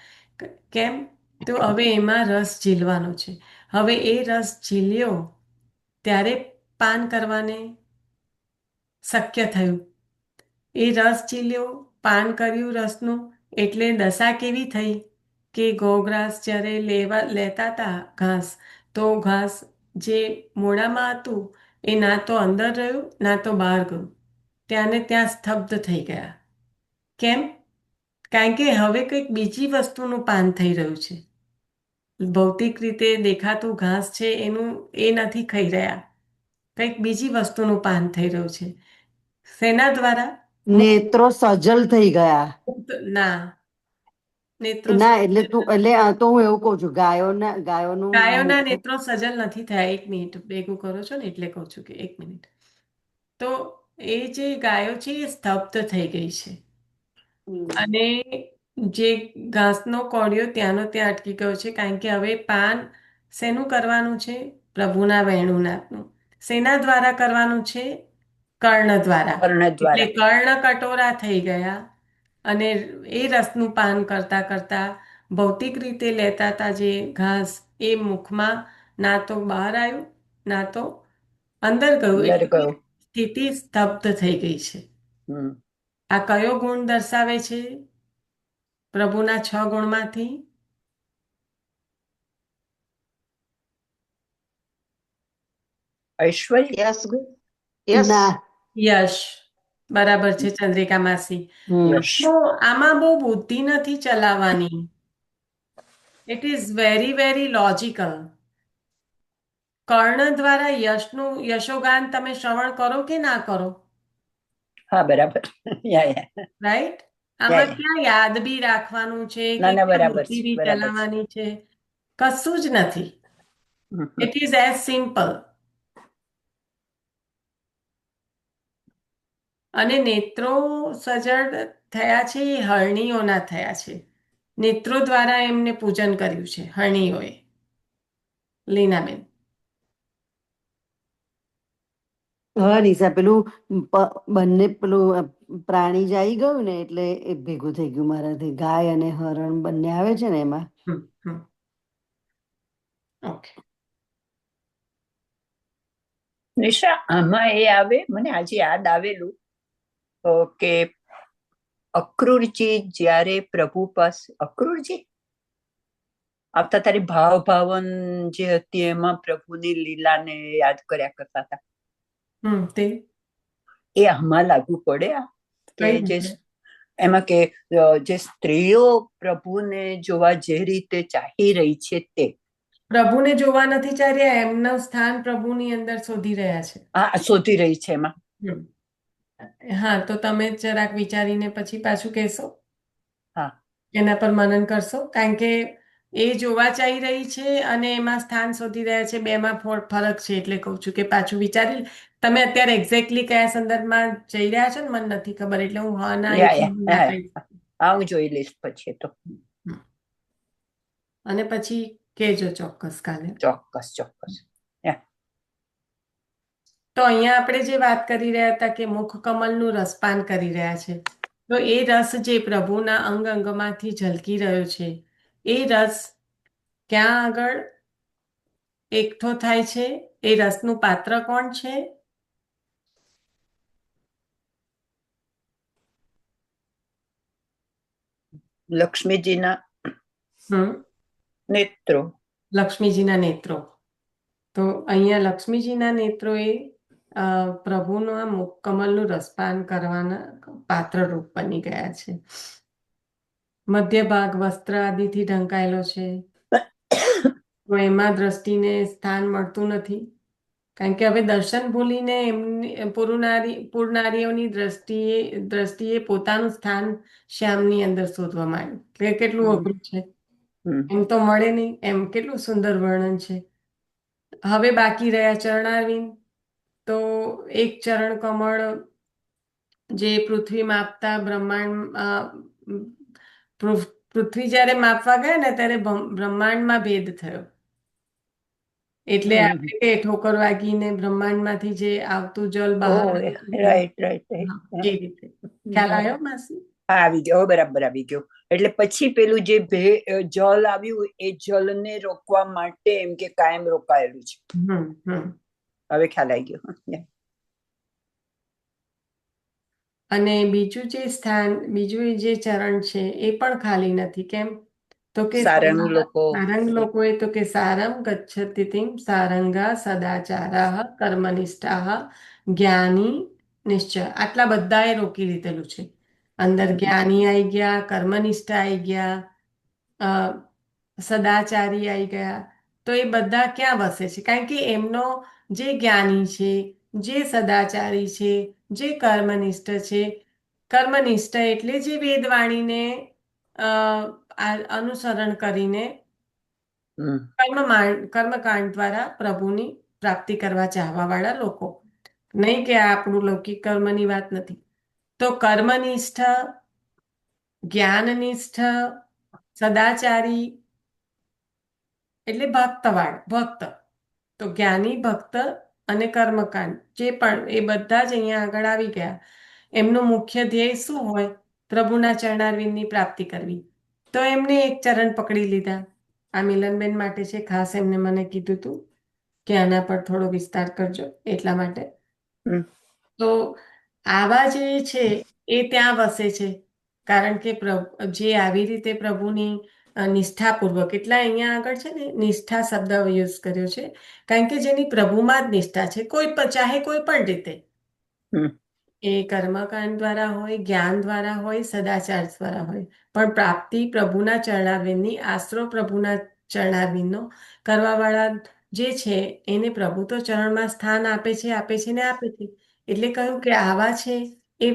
કેમ? તો હવે એમાં રસ ઝીલવાનો છે. હવે એ રસ ઝીલ્યો ત્યારે પાન કરવાને શક્ય થયું. એ રસ ઝીલ્યો, પાન કર્યું રસનું, એટલે દશા કેવી થઈ કે ઘઉંઘાસ જ્યારે લેતા હતા ઘાસ, તો ઘાસ જે મોઢામાં હતું એ ના તો અંદર રહ્યું ના તો બહાર ગયું, ત્યાંને ત્યાં સ્તબ્ધ થઈ ગયા. કેમ? કારણ કે હવે કંઈક બીજી વસ્તુનું પાન થઈ રહ્યું છે. ભૌતિક રીતે દેખાતું ઘાસ છે એનું એ નથી ખાઈ રહ્યા, કંઈક બીજી વસ્તુનું પાન થઈ રહ્યું છે. શેના દ્વારા? નેત્રો સજલ થઈ ગયા. ના, નેત્રો એટલે તો હું એવું કઉ છું, ગાયોનું ગાયોના નેત્રો સજલ નથી થયા. 1 મિનિટ ભેગું કરો છો ને એટલે કહું છું કે 1 મિનિટ. તો એ જે ગાયો છે એ સ્તબ્ધ થઈ ગઈ છે, અને જે ઘાસનો કોળિયો ત્યાંનો ત્યાં અટકી ગયો છે. કારણ કે હવે પાન શેનું કરવાનું છે? પ્રભુના વેણુનાથનું. શેના દ્વારા કરવાનું છે? કર્ણ દ્વારા. એટલે કર્ણ કટોરા થઈ ગયા, અને એ રસનું પાન કરતા કરતા ભૌતિક રીતે લેતા હતા જે ઘાસ, એ મુખમાં ના તો બહાર આવ્યું, ના તો અંદર ગયું. અંદર એટલે ગયો. સ્થિતિ સ્તબ્ધ થઈ ગઈ છે. હમ આ કયો ગુણ દર્શાવે છે? પ્રભુના 6 ગુણમાંથી ઐશ્વર્ય. યસ ગુણ યસ ના. યશ. બરાબર છે ચંદ્રિકા માસી. યશ. તો આમાં બહુ બુદ્ધિ નથી ચલાવવાની. It is very very logical. Karna દ્વારા યશોગાન તમે શ્રવણ કરો કે ના કરો? હા, બરાબર. યા. રાઈટ? યા આમાં યા. ક્યાં યાદ બી રાખવાનું છે ના કે ના, ક્યાં બરાબર બુદ્ધિ છે, બી બરાબર છે. ચલાવવાની છે? કશું જ નથી. Hmm. It is as simple. અને નેત્રો સજળ થયા છે એ હરણીઓના થયા છે. નેત્રો દ્વારા એમને પૂજન કર્યું છે હરણીઓએ. લીનાબેન. હા નિશા, પેલું બંને પેલું પ્રાણી જ આવી ગયું ને એટલે એ ભેગું થઈ ગયું મારાથી. ગાય અને હરણ બંને આવે છે ને એમાં. ઓકે. નિશા, આમાં એ આવે, મને આજે યાદ આવેલું કે અક્રૂરજી જ્યારે પ્રભુ પાસે, અક્રૂરજી આવતા તારી ભાવન જે હતી એમાં પ્રભુની લીલાને યાદ કર્યા કરતા હતા. તે એ આમાં લાગુ પડે કે કઈ જે રીતે? એમાં કે જે સ્ત્રીઓ પ્રભુને જોવા જે રીતે ચાહી રહી છે તે. પ્રભુને જોવા નથી ચાહ્યા, એમનું સ્થાન પ્રભુની અંદર શોધી રહ્યા છે. હા, શોધી રહી છે એમાં. હા, તો તમે જરાક વિચારીને પછી પાછું કહેશો. હા. એના પર મનન કરશો. કારણ કે એ જોવા ચાહી રહી છે અને એમાં સ્થાન શોધી રહ્યા છે, બેમાં ફરક છે. એટલે કહું છું કે પાછું વિચારી. તમે અત્યારે એક્ઝેક્ટલી કયા સંદર્ભમાં જઈ રહ્યા છો ને મને નથી ખબર, એટલે હું હા ના યા એકદમ ના યા. કહીશ. હા, હું જોઈ લઈશ પછી તો. અને પછી કહેજો ચોક્કસ કાલે. ચોક્કસ ચોક્કસ. તો અહીંયા આપણે જે વાત કરી રહ્યા હતા કે મુખ કમલનું રસપાન કરી રહ્યા છે, તો એ રસ જે પ્રભુના અંગ અંગમાંથી ઝલકી રહ્યો છે, એ રસ ક્યાં આગળ એકઠો થાય છે? એ રસનું પાત્ર કોણ છે? લક્ષ્મીજીના હમ નેત્રો. લક્ષ્મીજીના નેત્રો. તો અહીંયા લક્ષ્મીજીના નેત્રો એ પ્રભુનું આ મુખ કમલનું રસપાન કરવાના પાત્ર રૂપ બની ગયા છે. મધ્ય ભાગ વસ્ત્ર આદિથી ઢંકાયેલો છે, તો એમાં દ્રષ્ટિને સ્થાન મળતું નથી. કારણ કે હવે દર્શન ભૂલીને એમની પૂરનારીઓની દ્રષ્ટિએ પોતાનું સ્થાન શ્યામની અંદર શોધવા માંડ્યું. કે કેટલું અઘરું છે. એમ તો મળે નહીં. એમ કેટલું સુંદર વર્ણન છે. હવે બાકી રહ્યા ચરણારવિંદ. તો એક ચરણ કમળ જે પૃથ્વી માપતા પૃથ્વી જ્યારે માપવા ગયા ને ત્યારે બ્રહ્માંડમાં ભેદ થયો. એટલે આપણે કે ઠોકર વાગીને બ્રહ્માંડમાંથી જે આવતું જલ બહાર રાઈટ રાઈટ રાઈટ. એ રીતે ખ્યાલ આવ્યો માસી? હા, આવી ગયો, બરાબર આવી ગયો. એટલે પછી પેલું જે જલ આવ્યું એ જલને રોકવા માટે એમ કે કાયમ રોકાયેલું છે. હવે ખ્યાલ આવી ગયો. અને બીજું જે ચરણ છે એ પણ ખાલી નથી. કેમ? તો કે સારંગ લોકોએ તો કે સારમ ગચ્છતિ તિમ સારંગા સદાચારા કર્મનિષ્ઠા જ્ઞાની નિશ્ચય. આટલા બધાએ રોકી દીધેલું છે. અંદર જ્ઞાની આવી ગયા, કર્મનિષ્ઠા આવી ગયા, સદાચારી આવી ગયા. તો એ બધા ક્યાં વસે છે? કારણ કે એમનો જે જ્ઞાની છે, જે સદાચારી છે, જે કર્મનિષ્ઠ છે, કર્મનિષ્ઠ એટલે જે વેદવાણીને અનુસરણ કરીને કર્મકાંડ દ્વારા પ્રભુની પ્રાપ્તિ કરવા ચાહવા વાળા લોકો. નહીં કે આપણું લૌકિક કર્મની વાત નથી. તો કર્મનિષ્ઠ, જ્ઞાનનિષ્ઠ, સદાચારી એટલે ભક્ત. તો જ્ઞાની, ભક્ત અને કર્મકાંડ જે પણ એ બધા જ અહીંયા આગળ આવી ગયા. એમનું મુખ્ય ધ્યેય શું હોય? પ્રભુના ચરણારવિંદની પ્રાપ્તિ કરવી. તો એમને એક ચરણ પકડી લીધા. આ મિલનબેન માટે છે, ખાસ એમને મને કીધું હતું કે આના પર થોડો વિસ્તાર કરજો એટલા માટે. હમ. તો આવા જે છે એ ત્યાં વસે છે, કારણ કે જે આવી રીતે પ્રભુની નિષ્ઠાપૂર્વક, એટલે અહીંયા આગળ છે ને નિષ્ઠા શબ્દ યુઝ કર્યો છે, કારણ કે જેની પ્રભુમાં જ નિષ્ઠા છે, કોઈ પણ ચાહે કોઈ પણ રીતે, હમ. એ કર્મકાંડ દ્વારા હોય, જ્ઞાન દ્વારા હોય, સદાચાર દ્વારા હોય, પણ પ્રાપ્તિ પ્રભુના ચરણારવિંદની, આશરો પ્રભુના ચરણારવિંદનો કરવાવાળા જે છે એને પ્રભુ તો ચરણમાં સ્થાન આપે છે ને આપે છે. એટલે કહ્યું કે આવા છે એ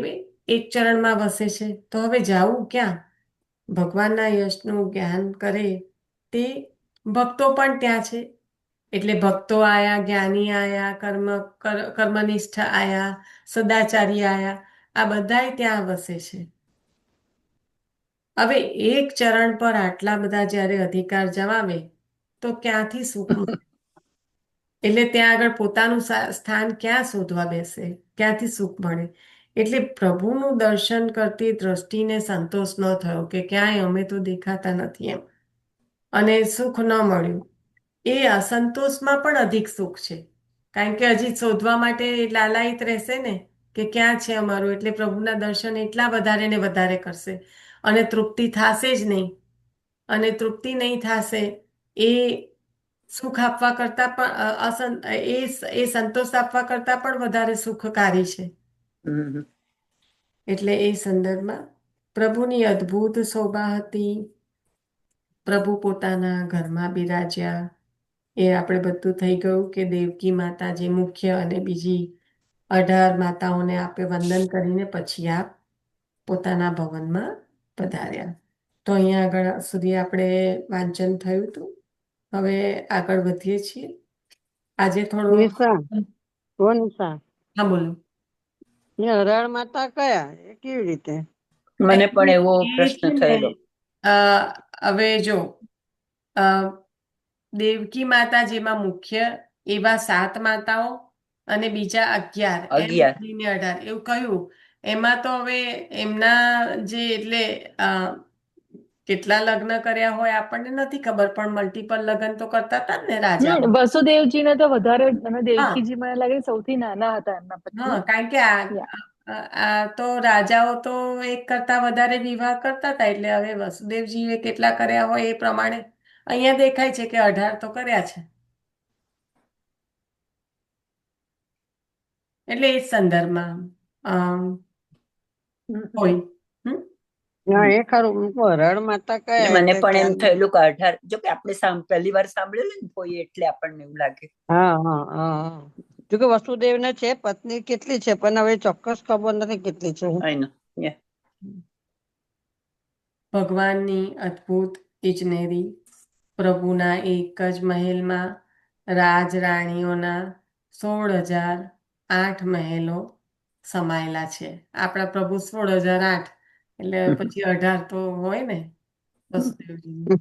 એક ચરણમાં વસે છે, તો હવે જાવું ક્યાં? ભગવાનના યશનું જ્ઞાન કરે તે ભક્તો પણ ત્યાં છે. એટલે ભક્તો આયા, જ્ઞાની આયા, કર્મનિષ્ઠ આયા, સદાચારી આયા, આ બધાય ત્યાં વસે છે. હવે એક ચરણ પર આટલા બધા જ્યારે અધિકાર જમાવે તો ક્યાંથી સુખ મળે? એટલે ત્યાં આગળ પોતાનું સ્થાન ક્યાં શોધવા બેસે? ક્યાંથી સુખ મળે? એટલે પ્રભુનું દર્શન કરતી દ્રષ્ટિને સંતોષ ન થયો કે ક્યાંય અમે તો દેખાતા નથી એમ, અને સુખ ન મળ્યું. એ અસંતોષમાં પણ અધિક સુખ છે, કારણ કે હજી શોધવા માટે લાલાયિત રહેશે ને કે ક્યાં છે અમારું, એટલે પ્રભુના દર્શન એટલા વધારે ને વધારે કરશે, અને તૃપ્તિ થશે જ નહીં. અને તૃપ્તિ નહીં થશે એ સુખ આપવા કરતા પણ એ સંતોષ આપવા કરતા પણ વધારે સુખકારી છે. હમ. એટલે એ સંદર્ભમાં પ્રભુની અદ્ભુત શોભા હતી. પ્રભુ પોતાના ઘરમાં બિરાજ્યા. એ આપણે બધું થઈ ગયું કે દેવકી માતા જે મુખ્ય, અને બીજી 18 માતાઓને આપણે વંદન કરીને પછી આપ પોતાના ભવનમાં પધાર્યા. તો અહીંયા આગળ સુધી આપણે વાંચન થયું હતું. હવે આગળ વધીએ છીએ. આજે થોડો નિશા નિશા હા બોલો. એ હરાળ માતા કયા, એ કેવી રીતે? મને પણ એવો એ પ્રશ્ન છે ને, થયેલો. હવે જો દેવકી માતા જેમાં મુખ્ય, એવા 7 માતાઓ અને બીજા 11, એમ 11. મળીને 18 એવું કહ્યું. એમાં તો હવે એમના જે એટલે કેટલા લગ્ન કર્યા હોય આપણને નથી ખબર, પણ મલ્ટિપલ લગ્ન તો કરતા હતા ને રાજા. વસુદેવજીને તો વધારે, અને હા દેવકીજી મને લાગે સૌથી નાના હતા એમના હા, પત્ની. કારણ કે આ તો રાજાઓ તો એક કરતા વધારે વિવાહ કરતા હતા, એટલે હવે વસુદેવજીએ કેટલા કર્યા હોય એ પ્રમાણે અહીંયા દેખાય છે કે 18 તો કર્યા છે. એટલે એ સંદર્ભમાં હોય. હા, એ ખરું. હરાળ માતા એટલે કયા? મને એટલે પણ એમ ક્યાં? થયેલું કે 18, જો કે આપણે પહેલી વાર સાંભળેલું ને કોઈ, એટલે આપણને એવું લાગે. હા હા હા. જો કે વસુદેવ ને છે પત્ની કેટલી છે, પણ હવે ચોક્કસ ખબર નથી કેટલી છે. I know. Yeah. ભગવાનની અદ્ભુત ઇજનેરી, પ્રભુના એક જ મહેલમાં રાજરાણીઓના 16,008 મહેલો સમાયેલા છે. આપણા પ્રભુ 16,008, એટલે પછી 18 તો હોય ને વસુદેવજીની.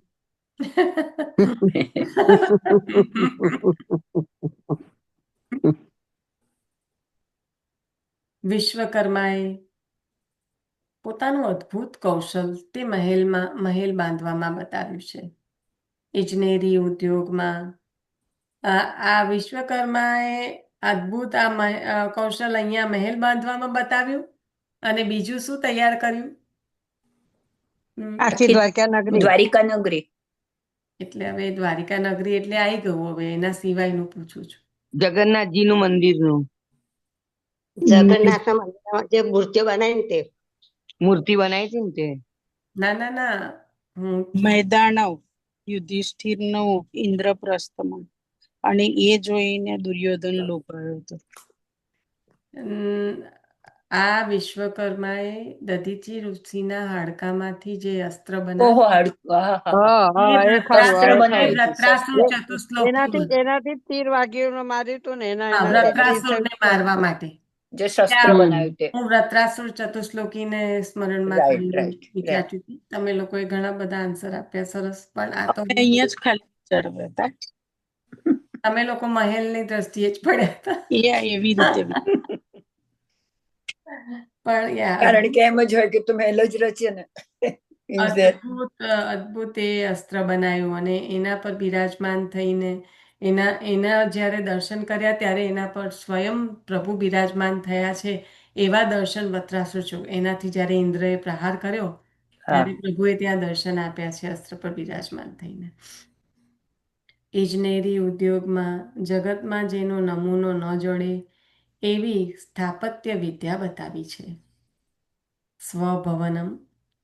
વિશ્વકર્માએ પોતાનું અદ્ભુત કૌશલ તે મહેલ બાંધવામાં બતાવ્યું છે. ઇજનેરી ઉદ્યોગમાં આ વિશ્વકર્માએ અદ્ભુત કૌશલ અહીંયા મહેલ બાંધવામાં બતાવ્યું, અને બીજું શું તૈયાર કર્યું? આખી દ્વારકા નગરી. દ્વારિકા નગરી. એટલે હવે દ્વારિકા નગરી એટલે આવી ગયું. હવે એના સિવાયનું પૂછું છું. જગન્નાથજી નું મંદિર નું જગન્નાથ મંદિરમાં જે મૂર્તિઓ બનાવી ને તે મૂર્તિ બનાવી હતી ને તે. ના ના ના, મૈદાનવ યુધિષ્ઠિરનો ઇન્દ્રપ્રસ્થમાં, અને એ જોઈને દુર્યોધન લોભાયો હતો. આ વિશ્વકર્માએ દધીચી ઋષિના હાડકામાંથી જે અસ્ત્ર ઓહો, બનાવ્યું, એ ખરું. વૃત્રાસુર ચતુશ્લોકી, એનાથી તીર વાગ્યું માર્યું હતું ને વૃત્રાસુરને મારવા માટે જે શસ્ત્ર બનાવ્યું તે. હું વૃત્રાસુર ચતુશ્લોકીને સ્મરણમાં કરીને વિચારતી હતી. તમે લોકોએ ઘણા બધા આન્સર આપ્યા, સરસ. પણ આ તો અહીંયા જ ખાલી વિચારતા હતા. તમે લોકો મહેલની દ્રષ્ટિએ જ પડ્યા હતા. એવી રીતે પણ કારણ કે એમ જ હોય કે તું મહેલ જ રચે ને. Is there? અદ્ભુત એ અસ્ત્ર બનાવ્યું અને એના પર બિરાજમાન થઈને એના જ્યારે દર્શન કર્યા ત્યારે એના પર સ્વયં પ્રભુ બિરાજમાન થયા છે એવા દર્શન વત્રાસુર જો એનાથી જ્યારે ઇન્દ્રએ પ્રહાર કર્યો હા ત્યારે પ્રભુએ ત્યાં દર્શન આપ્યા છે અસ્ત્ર પર બિરાજમાન થઈને. ઇજનેરી ઉદ્યોગમાં જગતમાં જેનો નમૂનો ન જડે એવી સ્થાપત્ય વિદ્યા બતાવી છે. સ્વભવનમ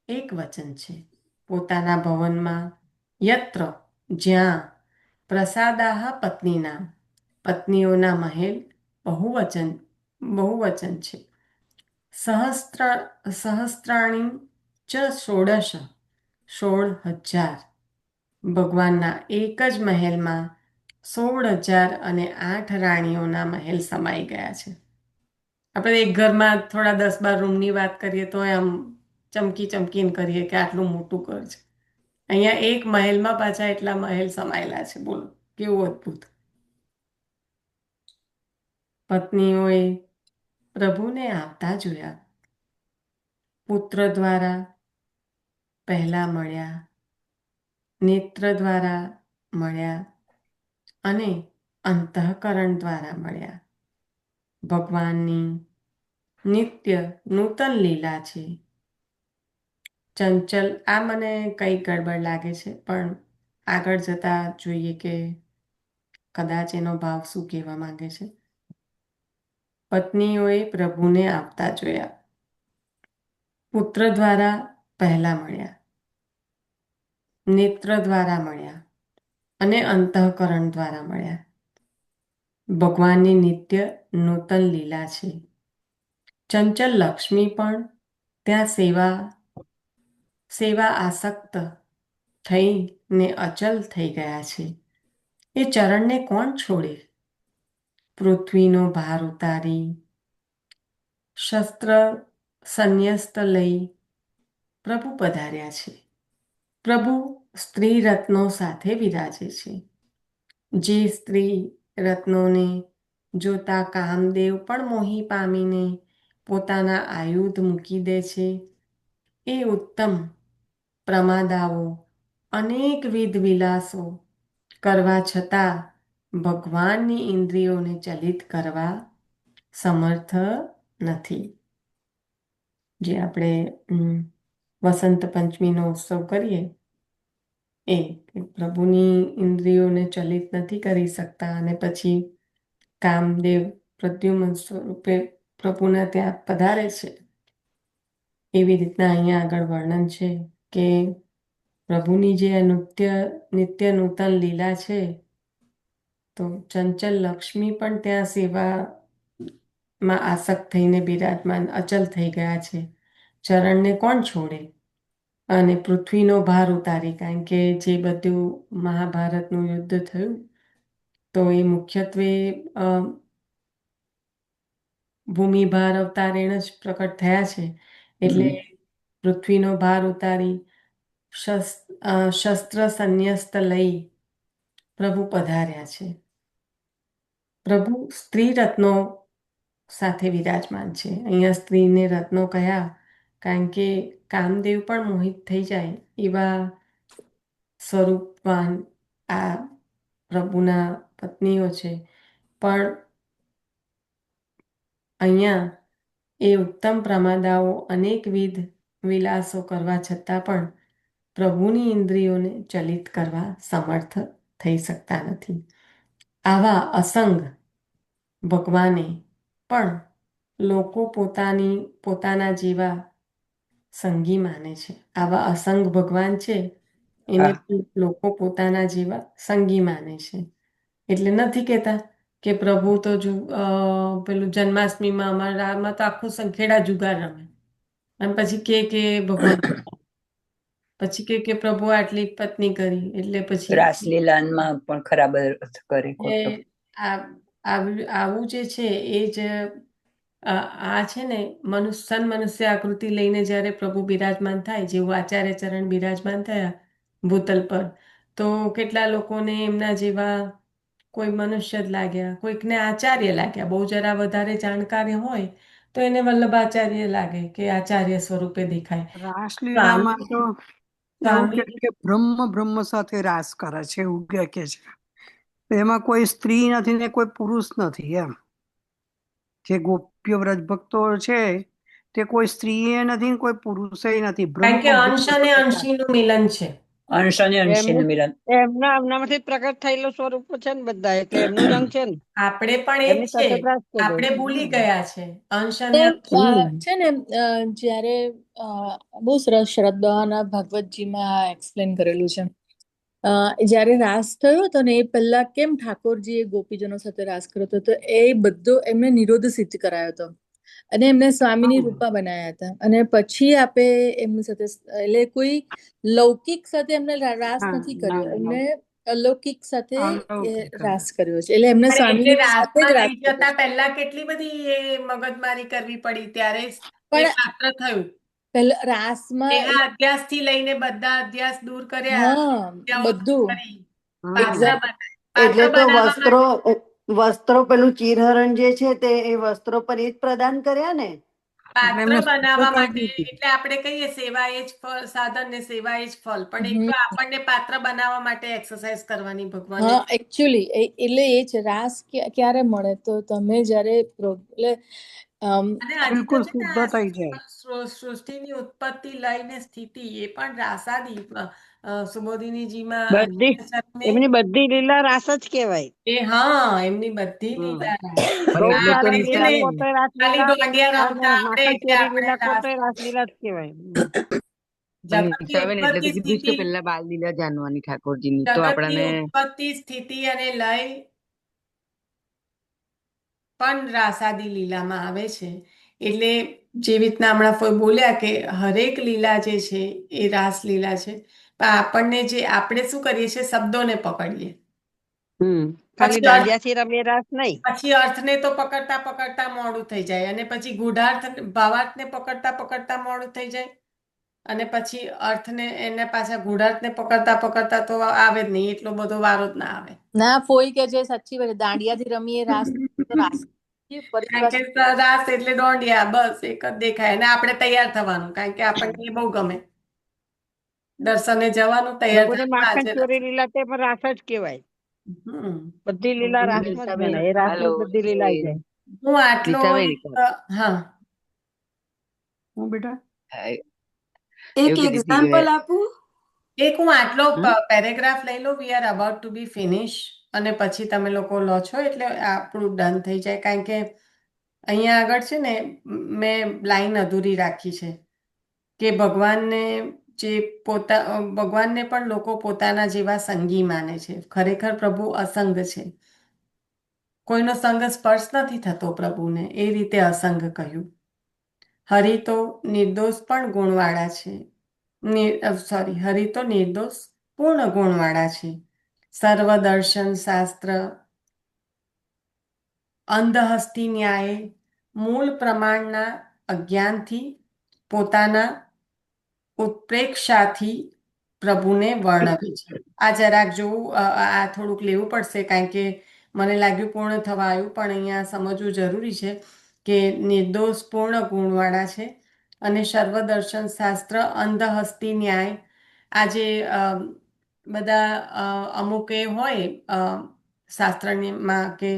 એક વચન છે. પોતાના ભવનમાં યત્ર જ્યાં પ્રસાદાહ પત્નીના પત્નીઓના મહેલ બહુવચન છે. સહસ્ત્રાણી ચ ષોડશ 16,000 ભગવાનના એક જ મહેલમાં 16,008 રાણીઓના મહેલ સમાઈ ગયા છે. આપણે એક ઘરમાં થોડા 10-12 રૂમની વાત કરીએ તો આમ ચમકીને કરીએ કે આટલું મોટું ઘર છે. અહીંયા એક મહેલમાં પાછા એટલા મહેલ સમાયેલા છે. બોલો કેવું અદ્ભુત. પત્નીઓએ પ્રભુને આવતા જોયા. પુત્ર દ્વારા પહેલા મળ્યા, નેત્ર દ્વારા મળ્યા અને અંતઃકરણ દ્વારા મળ્યા. ભગવાનની નિત્ય નૂતન લીલા છે. ચંચલ આ મને કંઈક ગડબડ લાગે છે પણ આગળ જતા જોઈએ કે કદાચ એનો ભાવ શું કહેવા માંગે છે. પત્નીઓએ પ્રભુને આવતા જોયા. પુત્ર દ્વારા પહેલા મળ્યા, નેત્ર દ્વારા મળ્યા અને અંતઃકરણ દ્વારા મળ્યા. ભગવાનની નિત્ય નૂતન લીલા છે. ચંચલ લક્ષ્મી પણ ત્યાં સેવા આસક્ત થઈને અચલ થઈ ગયા છે. એ ચરણને કોણ છોડે? પૃથ્વીનો ભાર ઉતારી શસ્ત્ર સંન્યસ્ત લઈ પ્રભુ પધાર્યા છે. પ્રભુ સ્ત્રી રત્નો સાથે વિરાજે છે. જે સ્ત્રી રત્નોને જોતા કામદેવ પણ મોહી પામીને પોતાના આયુધ મૂકી દે છે. એ ઉત્તમ પ્રમાદાઓ અનેકવિધ વિલાસો કરવા છતાં ભગવાનની ઇન્દ્રિયોને ચલિત કરવા સમર્થ નથી. જે આપણે વસંત પંચમીનો ઉત્સવ કરીએ એ પ્રભુની ઇન્દ્રિયોને ચલિત નથી કરી શકતા અને પછી કામદેવ પ્રદ્યુમન સ્વરૂપે પ્રભુના ત્યાં પધારે છે. એવી રીતના અહીંયા આગળ વર્ણન છે કે પ્રભુની જે નિત્ય નૂતન લીલા છે તો ચંચલ લક્ષ્મી પણ ત્યાં સેવામાં આસક્ત થઈને બિરાજમાન અચલ થઈ ગયા છે. ચરણને કોણ છોડે? અને પૃથ્વીનો ભાર ઉતારી, કારણ કે જે બધું મહાભારતનું યુદ્ધ થયું તો એ મુખ્યત્વે ભૂમિભાર અવતારેણ જ પ્રકટ થયા છે. એટલે પૃથ્વીનો ભાર ઉતારી શસ્ત્ર સંન્યસ્ત લઈ પ્રભુ પધાર્યા છે. પ્રભુ સ્ત્રી રત્નો સાથે વિરાજમાન છે. અહીંયા સ્ત્રીને રત્નો કયા? કારણ કે કામદેવ પણ મોહિત થઈ જાય એવા સ્વરૂપવાન આ પ્રભુના પત્નીઓ છે. પણ અહીંયા એ ઉત્તમ પ્રમાદાઓ અનેકવિધ વિલાસો કરવા છતાં પણ પ્રભુની ઇન્દ્રિયોને ચલિત કરવા સમર્થ થઈ શકતા નથી. આવા અસંગ ભગવાને પણ લોકો પોતાના જેવા સંગી માને છે. આવા અસંગ ભગવાન છે એને લોકો પોતાના જેવા સંગી માને છે. એટલે નથી કહેતા કે પ્રભુ તો પેલું જન્માષ્ટમીમાં અમારામાં તો આખું સંખેડા જુગાર રમે અને પછી કે ભગવાન પછી કે પ્રભુ આટલી પત્ની કરી એટલે પછી રાસલીલામાં પણ ખરાબ અર્થ કરે ખોટો. આવું જે છે એ જ આ છે ને મનુષ્ય આકૃતિ લઈને જ્યારે પ્રભુ બિરાજમાન થાય, જેવું આચાર્ય ચરણ બિરાજમાન થયા ભૂતલ પર, તો કેટલા લોકોને એમના જેવા કોઈ મનુષ્ય જ લાગ્યા, કોઈકને આચાર્ય લાગ્યા. બહુ જરા વધારે જાણકાર હોય તો એને વલ્લભાચાર્ય લાગે કે આચાર્ય સ્વરૂપે દેખાય. રાસલીલામાં તો એવું સ્વામી કે બ્રહ્મ સાથે રાસ કરે છે એવું કે છે. એમાં કોઈ સ્ત્રી નથી ને કોઈ પુરુષ નથી એમ. જે ગોપ્ય વ્રજ ભક્તો છે તે કોઈ સ્ત્રીએ નથી ને કોઈ પુરુષે નથી. કારણ કે અંશ બ્રહ્મ અને અંશીનું મિલન છે. અંશ અને અંશીનું એમનું મિલન. એમનામાંથી પ્રગટ થયેલું સ્વરૂપ છે ને બધા, એટલે એમનું જ અંગ છે ને. આપણે પણ એ જ એમની છે. સાથે રાસ કરે. આપણે ભૂલી ગયા છે અંશ અને છે ને જ્યારે બહુ સરસ શ્રદ્ધાના ભાગવતજીમાં એક્સપ્લેન કરેલું છે. જ્યારે રાસ થયો હતો ને એ પહેલા કેમ ઠાકોરજી એ ગોપીજનો સાથે રાસ કર્યો હતો, તો એ બધો એમને નિરોધ સિદ્ધ કરાયો હતો અને એમને સ્વામીની રૂપા બનાયા હતા. અને પછી આપે એમની સાથે એટલે કોઈ લૌકિક સાથે એમને રાસ હા, નથી કર્યો, ના, એમને અલૌકિક સાથે અલૌકિક. રાસ કર્યો છે. એટલે એમને પણ એટલે સ્વામીની સાથે જ રાસમાં રાસ લઈ કર્યો જતા છે. પહેલા કેટલી બધી એ મગજમારી કરવી પડી, ત્યારે એ પણ પાત્ર થયું. પહેલા રાસમાં પેલા અધ્યાસ થી લઈને બધા અધ્યાસ દૂર કર્યા, હા વિદ્યાઓ દૂર બધું કરી, હા. પાત્ર એક્ઝેક્ટ. એટલે પાત્ર તો બનાવવા વસ્ત્રો માટે વસ્ત્રો પેલું ચીરહરણ જે છે તે એ વસ્ત્રો પર એ જ પ્રદાન કર્યા ને. એટલે પાત્ર એમને બનાવવા શુદ્ધતા માટે, દીધી. એટલે આપણે કહીએ સેવા એ જ ફળ, સાધન ને સેવા એ જ ફળ, પણ એક હમ તો આપણને પાત્ર બનાવવા માટે એક્સરસાઇઝ કરવાની ભગવાને. હા એકચ્યુઅલી એટલે એ છે રાસ ક્યારે મળે, તો તમે જ્યારે એટલે અને હજી તો બિલકુલ છે ને શુદ્ધ થઈ જાય. સૃષ્ટિની ઉત્પત્તિ લઈને સ્થિતિ એ પણ રાસાદી સુબોધિનીજીમાં બધી એમની બધી લીલા રાસ જ કહેવાય. એ હા એમની બધી હમ. લીલા પણ એટલું તો આપણે ગૌચારણ છે લીલા ને નીતાબેન, પોતે ખાલી રાસલીલા દોંડિયા અને રમતા આવડે માખણ એટલે ચોરી આપણે લીલા રાસ. પોતે રાસલીલા જ કહેવાય. પણ જગતની નીતાબેન એટલે ઉત્પત્તિ તો કીધું જ કે સ્થિતિ, પેલા બાલ લીલા જાનવાની ઠાકોરજીની, તો જગતની આપણાને ઉત્પત્તિ સ્થિતિ અને લય પણ રાસાદી લીલામાં આવે છે. એટલે જેવી રીતના હમણાં કોઈ બોલ્યા કે હરેક લીલા જે છે એ રાસ લીલા છે, પણ આપણને જે આપણે શું કરીએ છીએ, શબ્દોને પકડીએ, ખાલી પછી અર્થ દાંડિયાથી રમે રાસ નહીં. પછી અર્થને તો પકડતા પકડતા મોડું થઈ જાય, અને પછી ગૂઢાર્થ ભાવાર્થને પકડતા પકડતા મોડું થઈ જાય, અને પછી અર્થને એને પાછા ગૂઢાર્થને પકડતા પકડતા તો આવે જ નહીં, એટલો બધો વારો જ ના આવે. ના ફોઈ કે જે સાચી વાત, દાંડિયાથી રમીએ રાસ તો રાસ ફરી કારણ કે પાછું રાસ એટલે દોંડિયા, બસ એક જ દેખાય, અને આપણે તૈયાર થવાનું, કારણ કે આપણને એ બહુ ગમે દર્શને જવાનું, તૈયાર લોકોને થવાનું માખણ આજે ચોરી લીલા તે પણ રાસ જ કહેવાય. હમ બધી લીલા રાસમાં જ નીતાબેન, ગણાય. એ રાસમાં હાલો, જ બધી લીલા આવી જાય. હું આટલો નીતાબેન, હા હું બેટા એવું કીધી હતી કે આપું. એક હું આટલો હમ? પેરેગ્રાફ લઈ લઉં, we are about to be finish, અને પછી તમે લોકો લો છો એટલે આપણું ડન થઈ જાય. કારણ કે અહીંયા આગળ છે ને મેં લાઈન અધૂરી રાખી છે કે ભગવાનને જે ભગવાનને પણ લોકો પોતાના જેવા સંગી માને છે. ખરેખર પ્રભુ અસંગ છે, કોઈનો સંગ સ્પર્શ નથી થતો પ્રભુને, એ રીતે અસંગ કહ્યું. હરિ તો નિર્દોષ પણ ગુણવાળા છે, હરિ તો નિર્દોષ પૂર્ણ ગુણવાળા છે. સર્વદર્શન શાસ્ત્ર અંધહસ્તી ન્યાયે મૂળ પ્રમાણના અજ્ઞાનથી પોતાના ઉત્પ્રેક્ષાથી પ્રભુને વર્ણવે છે. આ જરાક જોવું, આ થોડુંક લેવું પડશે, કારણ કે મને લાગ્યું પૂર્ણ થવા આવ્યું, પણ અહીંયા સમજવું જરૂરી છે કે નિર્દોષ પૂર્ણ ગુણવાળા છે, અને સર્વદર્શન શાસ્ત્ર અંધહસ્તી ન્યાય, આજે બધા અમુક એ હોય શાસ્ત્રમાં કે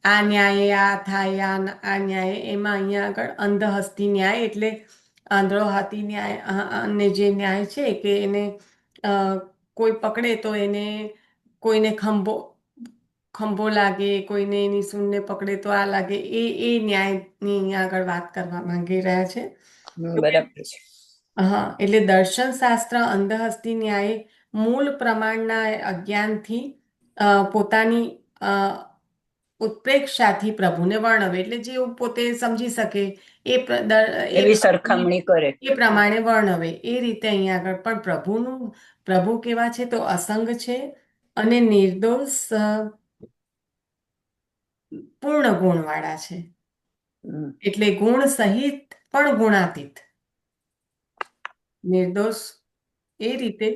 આ ન્યાયે આ થાય, આ ન્યાય, એમાં અહીંયા આગળ અંધહસ્તી ન્યાય એટલે આંધળો હાથી ન્યાય, અને જે ન્યાય છે કે એને કોઈ પકડે તો એને કોઈને ખંભો લાગે, કોઈને એની સૂંઢને પકડે તો આ લાગે, એ ન્યાયની અહીંયા આગળ વાત કરવા માંગી રહ્યા છે. બરાબર છે. હા, એટલે દર્શન શાસ્ત્ર અંધહસ્તી ન્યાયે મૂળ પ્રમાણના અજ્ઞાનથી પોતાની ઉત્પ્રેક્ષાથી પ્રભુને વર્ણવે, એટલે જે પોતે સમજી શકે એવી સરખામણી કરે. એ પ્રમાણે વર્ણવે, એ રીતે અહીંયા આગળ. પણ પ્રભુ કેવા છે, તો અસંગ છે અને નિર્દોષ પૂર્ણ ગુણવાળા છે, એટલે ગુણ સહિત પણ ગુણાતીત. નિર્દોષ એ રીતે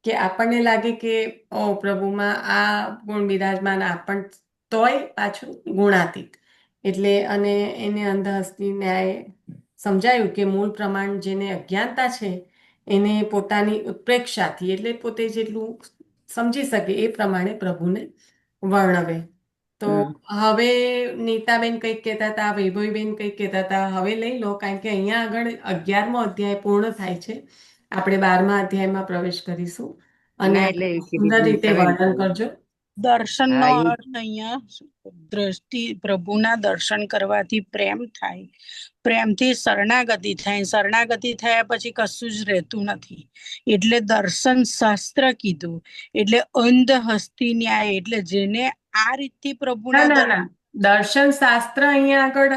કે આપણને લાગે કે ઓ પ્રભુમાં આ ગુણ બિરાજમાન, આપણ તોય પાછું ગુણાતીત. એટલે અને એને અંધહસ્તી ન્યાય સમજાયું કે મૂળ પ્રમાણ જેને અજ્ઞાનતા છે એને પોતાની ઉત્પ્રેક્ષાથી એટલે પોતે જેટલું સમજી શકે એ પ્રમાણે પ્રભુને વર્ણવે. તો હવે નીતાબેન કંઈક કહેતા હતા, વૈભવીબેન કંઈક કહેતા હતા, હવે લઈ લો, કારણ કે અહીંયા આગળ 11મો અધ્યાય પૂર્ણ થાય છે. આપણે 12મા અધ્યાયમાં પ્રવેશ કરીશું અને ના એટલે એવું કીધું સુંદર રીતે નીતાબેન વર્ણન કરજો. દર્શનનો હા એ અર્થ અહીંયા દ્રષ્ટિ પ્રભુના દર્શન કરવાથી પ્રેમ થાય, પ્રેમથી શરણાગતિ થાય, શરણાગતિ થયા પછી કશું જ રહેતું નથી. એટલે દર્શન શાસ્ત્ર કીધું, એટલે અંધ હસ્તી ન્યાય, એટલે જેને આ રીતથી ના પ્રભુના ના ના, દર્શન શાસ્ત્ર અહીંયા આગળ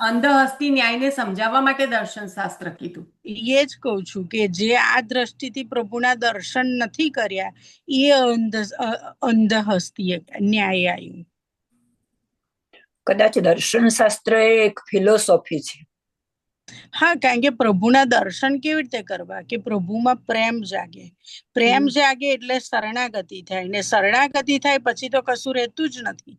અંધ હસ્તી ન્યાયને સમજાવવા માટે દર્શન શાસ્ત્ર કીધું. એ જ કહું છું કે જે આ દ્રષ્ટિથી પ્રભુના દર્શન નથી કર્યા એ અંધ હસ્તી ન્યાય આવ્યું. કદાચ દર્શન શાસ્ત્ર એ એક ફિલોસોફી છે. હા, કારણ કે પ્રભુના દર્શન કેવી રીતે કરવા કે પ્રભુમાં પ્રેમ જાગે, પ્રેમ જાગે એટલે શરણાગતિ થાય, ને શરણાગતિ થાય પછી તો કશું રહેતું જ નથી.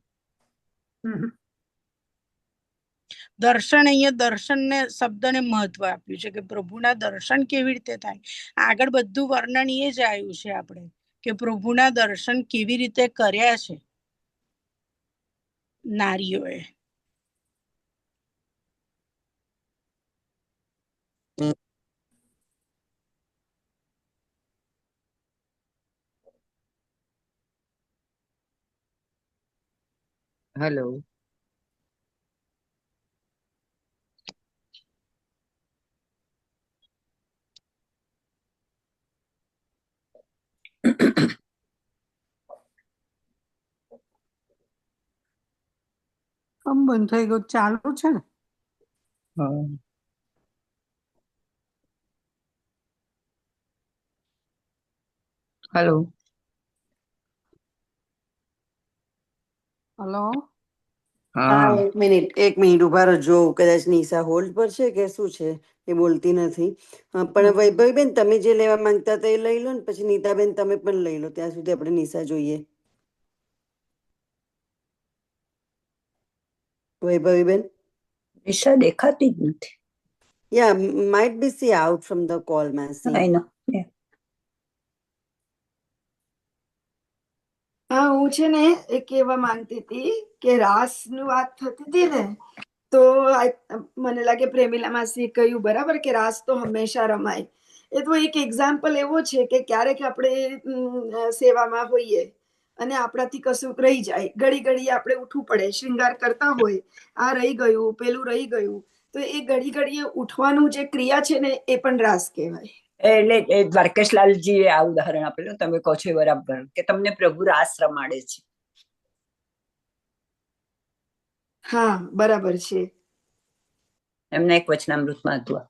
દર્શન, અહીંયા દર્શનને શબ્દને મહત્વ આપ્યું છે કે પ્રભુના દર્શન કેવી રીતે થાય. આગળ બધું વર્ણન એ જ આવ્યું છે આપણે કે પ્રભુના દર્શન કેવી રીતે કર્યા છે નારીઓએ. હેલો. આમ બંધ થઈ ગયું, ચાલુ છે ને? હેલો. હલો. હા, હા એક મિનિટ ઉભા રહો, જોઉં કદાચ નિશા હોલ્ડ પર છે કે શું છે, એ બોલતી નથી. પણ વૈભવીબેન તમે જે લેવા માંગતા હતા એ લઈ લો ને, પછી નીતાબેન તમે પણ લઈ લો, ત્યાં સુધી આપણે નિશા જોઈએ. વૈભવીબેન, દિશા દેખાતી જ નથી. You might be see out from the call messy. I know. હા, હું છે ને એ કહેવા માંગતી હતી કે રાસનું વાત થતી હતી ને, તો મને લાગે પ્રેમીલા માસી કહ્યું બરાબર કે રાસ તો હંમેશા રમાય. એ તો એક એક્ઝામ્પલ એવો છે કે ક્યારેક આપણે સેવામાં હોઈએ અને આપણાથી કશું રહી જાય, ઘડી ઘડી આપણે ઉઠવું પડે, શૃંગાર કરતા હોય, આ રહી ગયું, પેલું રહી ગયું, તો એ ઘડી ઘડીએ ઉઠવાનું જે ક્રિયા છે ને એ પણ રાસ કહેવાય. એટલે એ દ્વારકેશલાલજી આ ઉદાહરણ આપેલું, તમે કહો છો એ બરાબર, કે તમને પ્રભુ રાસ રમાડે છે. હા, બરાબર છે. એમના એક વચનામૃતમાં હતું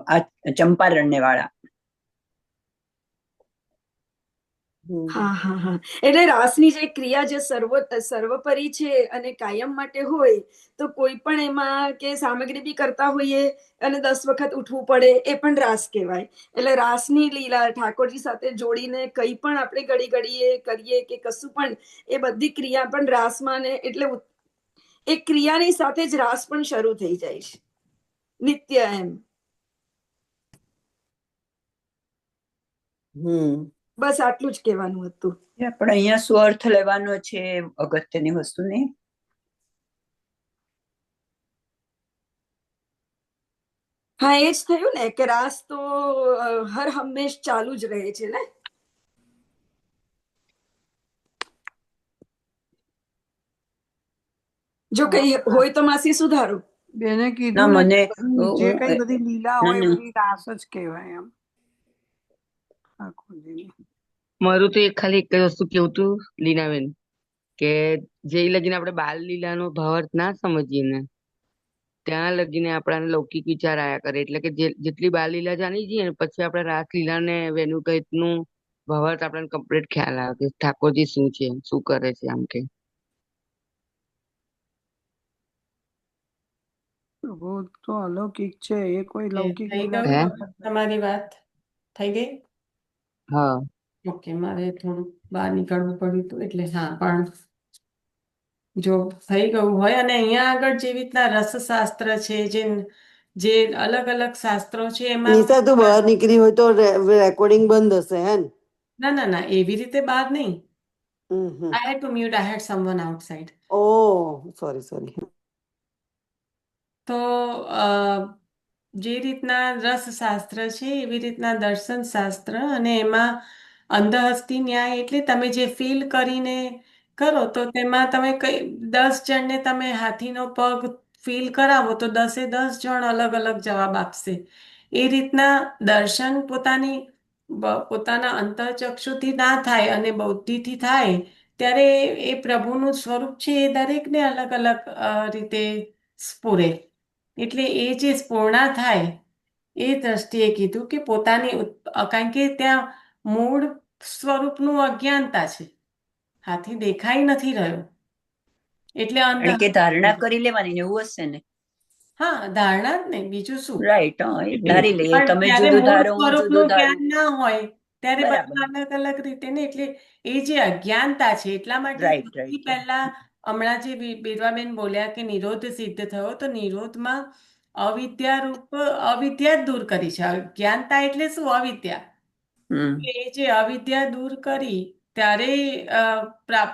આ ચંપારણ્ય વાળા. હા હા હા, એટલે રાસની જે ક્રિયા જે સર્વોપરી છે અને કાયમ માટે હોય, તો કોઈ પણ એમાં કે સામગ્રી બી કરતા હોઈએ અને 10 વખત ઉઠવું પડે, એ પણ રાસ કહેવાય. એટલે રાસની લીલા ઠાકોરજી સાથે જોડીને કઈ પણ આપણે ઘડી ઘડીએ કરીએ કે કશું પણ, એ બધી ક્રિયા પણ રાસમાં, ને એટલે એ ક્રિયાની સાથે જ રાસ પણ શરૂ થઈ જાય છે નિત્ય એમ. બસ આટલું જ કહેવાનું હતું. આપણે અહીંયા શું અર્થ લેવાનો છે અગત્યની વસ્તુ નહીં. હા, એ જ થયું ને કે રાસ તો હર હંમેશ ચાલુ જ રહે છે ને. જો કઈ હોય તો માસી સુધારો. બેને ના કીધું ને, મને જે કઈ બધી લીલા ના હોય ના બધી રાસ જ કહેવાય એમ. મારું તો એક ખાલી એક જ વસ્તુ કેવું હતું લીનાબેન, કે જે લગીને આપણે બાલ લીલાનો ભાવાર્થ ના સમજીએ ને ત્યાં લગીને આપણાને લૌકિક વિચાર આયા કરે. એટલે કે જેટલી બાલ લીલા જાણી જઈએ ને પછી આપણે રાસલીલા ને વેણુકહિત નું ભાવાર્થ આપણને કમ્પ્લીટ ખ્યાલ આવે કે ઠાકોરજી શું છે, શું કરે છે, આમ કે. પ્રભુ તો અલૌકિક છે, એ કોઈ લૌકિક થઈ લીલા ગયું તો તમારી વાત? થઈ ગઈ? હા. ઓકે, મારે થોડું બહાર નીકળવું પડ્યું હતું એટલે હા, પણ જો થઈ ગયું હોય અને અહીંયા આગળ જેવી રીતના રસશાસ્ત્ર છે, જે જે અલગ અલગ શાસ્ત્રો છે એમાં નિશા તું બહાર નીકળી હોય તો રેકોર્ડિંગ બંધ હશે હે ને? ના ના ના એવી રીતે બહાર નહીં. Hmm. I had to mute. I had someone outside. Oh sorry. તો જે રીતના રસશાસ્ત્ર છે એવી રીતના દર્શનશાસ્ત્ર, અને એમાં અંધહસ્તી ન્યાય એટલે તમે જે ફીલ કરીને કરો તો તેમાં તમે 10 જણને તમે હાથીનો પગ ફીલ કરાવો તો 10 જણ અલગ અલગ જવાબ આપશે. એ રીતના દર્શન પોતાના અંતઃચક્ષુથી ના થાય અને બુદ્ધિથી થાય ત્યારે એ પ્રભુનું સ્વરૂપ છે એ દરેકને અલગ અલગ રીતે સ્ફુરે. એટલે એ જે સ્ફૂર્ણા થાય એ દ્રષ્ટિએ કીધું કે કારણ કે ત્યાં મૂળ સ્વરૂપનું અજ્ઞાનતા છે, હાથી દેખાઈ નથી રહ્યો એટલે અને કે ધારણા કરી લેવાની ને એવું હશે ને? હા, ધારણા જ નહીં, બીજું શું. રાઈટ, ધારી લઈએ, પણ તમે જ્યારે જુદું મૂળ ધારો હું જુદું સ્વરૂપનું ધારું. જ્ઞાન ના હોય ત્યારે બરાબર. બધા અલગ અલગ રીતે ને, એટલે એ જે અજ્ઞાનતા છે એટલા માટે રાઈટ સૌથી રાઈટ પહેલા હમણાં જે બિરવાબેન બોલ્યા કે નિરોધ સિદ્ધ થયો, તો નિરોધમાં અવિદ્યા જ દૂર કરી છે. અજ્ઞાનતા એટલે શું? અવિદ્યા. એ જે અવિદ્યા દૂર કરી ત્યારે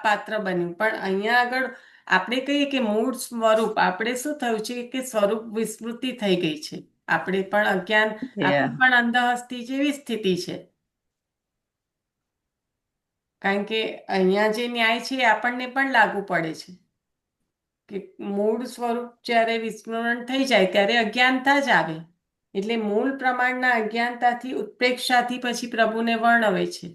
પાત્ર બન્યું. પણ અહીંયા આગળ આપણે કહીએ કે મૂળ સ્વરૂપ આપણે શું થયું છે કે સ્વરૂપ વિસ્મૃતિ થઈ ગઈ છે. આપણે પણ અજ્ઞાન, આપણે પણ અંધહસ્તી જેવી સ્થિતિ છે. કારણ કે અહીંયા જે ન્યાય છે એ આપણને પણ લાગુ પડે છે કે મૂળ સ્વરૂપ જ્યારે વિસ્મરણ થઈ જાય ત્યારે અજ્ઞાનતા જ આવે. એટલે મૂળ પ્રમાણના અજ્ઞાનતાથી ઉત્પ્રેક્ષાથી પછી પ્રભુને વર્ણવે છે.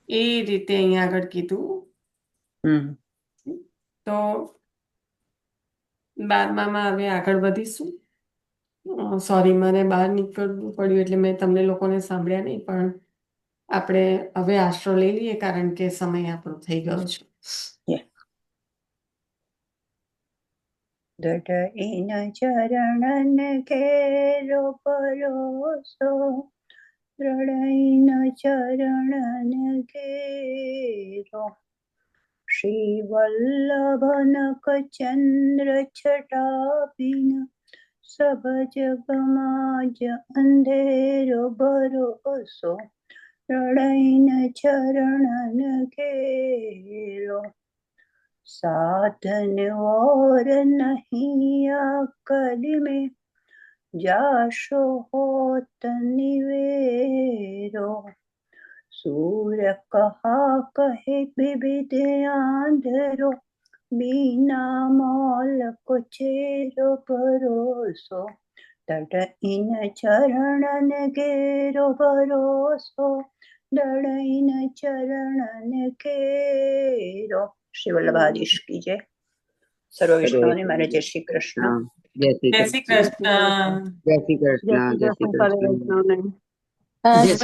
એ રીતે અહીંયા આગળ કીધું. તો 12માં હવે આગળ વધીશું. સોરી, મને બહાર નીકળવું પડ્યું એટલે મેં તમને લોકોને સાંભળ્યા નહીં, પણ આપણે હવે આશરો લઈ લઈએ કારણ કે સમય આપણો થઈ ગયો છે. દઢઈન ચરણન ઘેરો પરોસો, દઢઈન ચરણન ઘેરો, શ્રી વલ્લભનક ચંદ્ર છટાપીન, સબ જગમાં જ અંધેરો ભરોસો, દઢઈન ચરણન ઘેરો, साधन और नहीं अकल में, जाशो होत निवेरो, सूर कहा कहे विविध आंधरो, बिना मोल को चेरो भरोसो, दढ़इन चरणन घेरो भरोसो, दढ़इन चरणन घेरो. श्री वल्लभाधीश की जय. सर्व विष्णुओं मारे जय श्री कृष्ण. જય શ્રી જય શ્રી કૃષ્ણ. કૃષ્ણ. જય શ્રી કૃષ્ણ. જય શ્રી કૃષ્ણ. વૈષ્ણવને જય શ્રી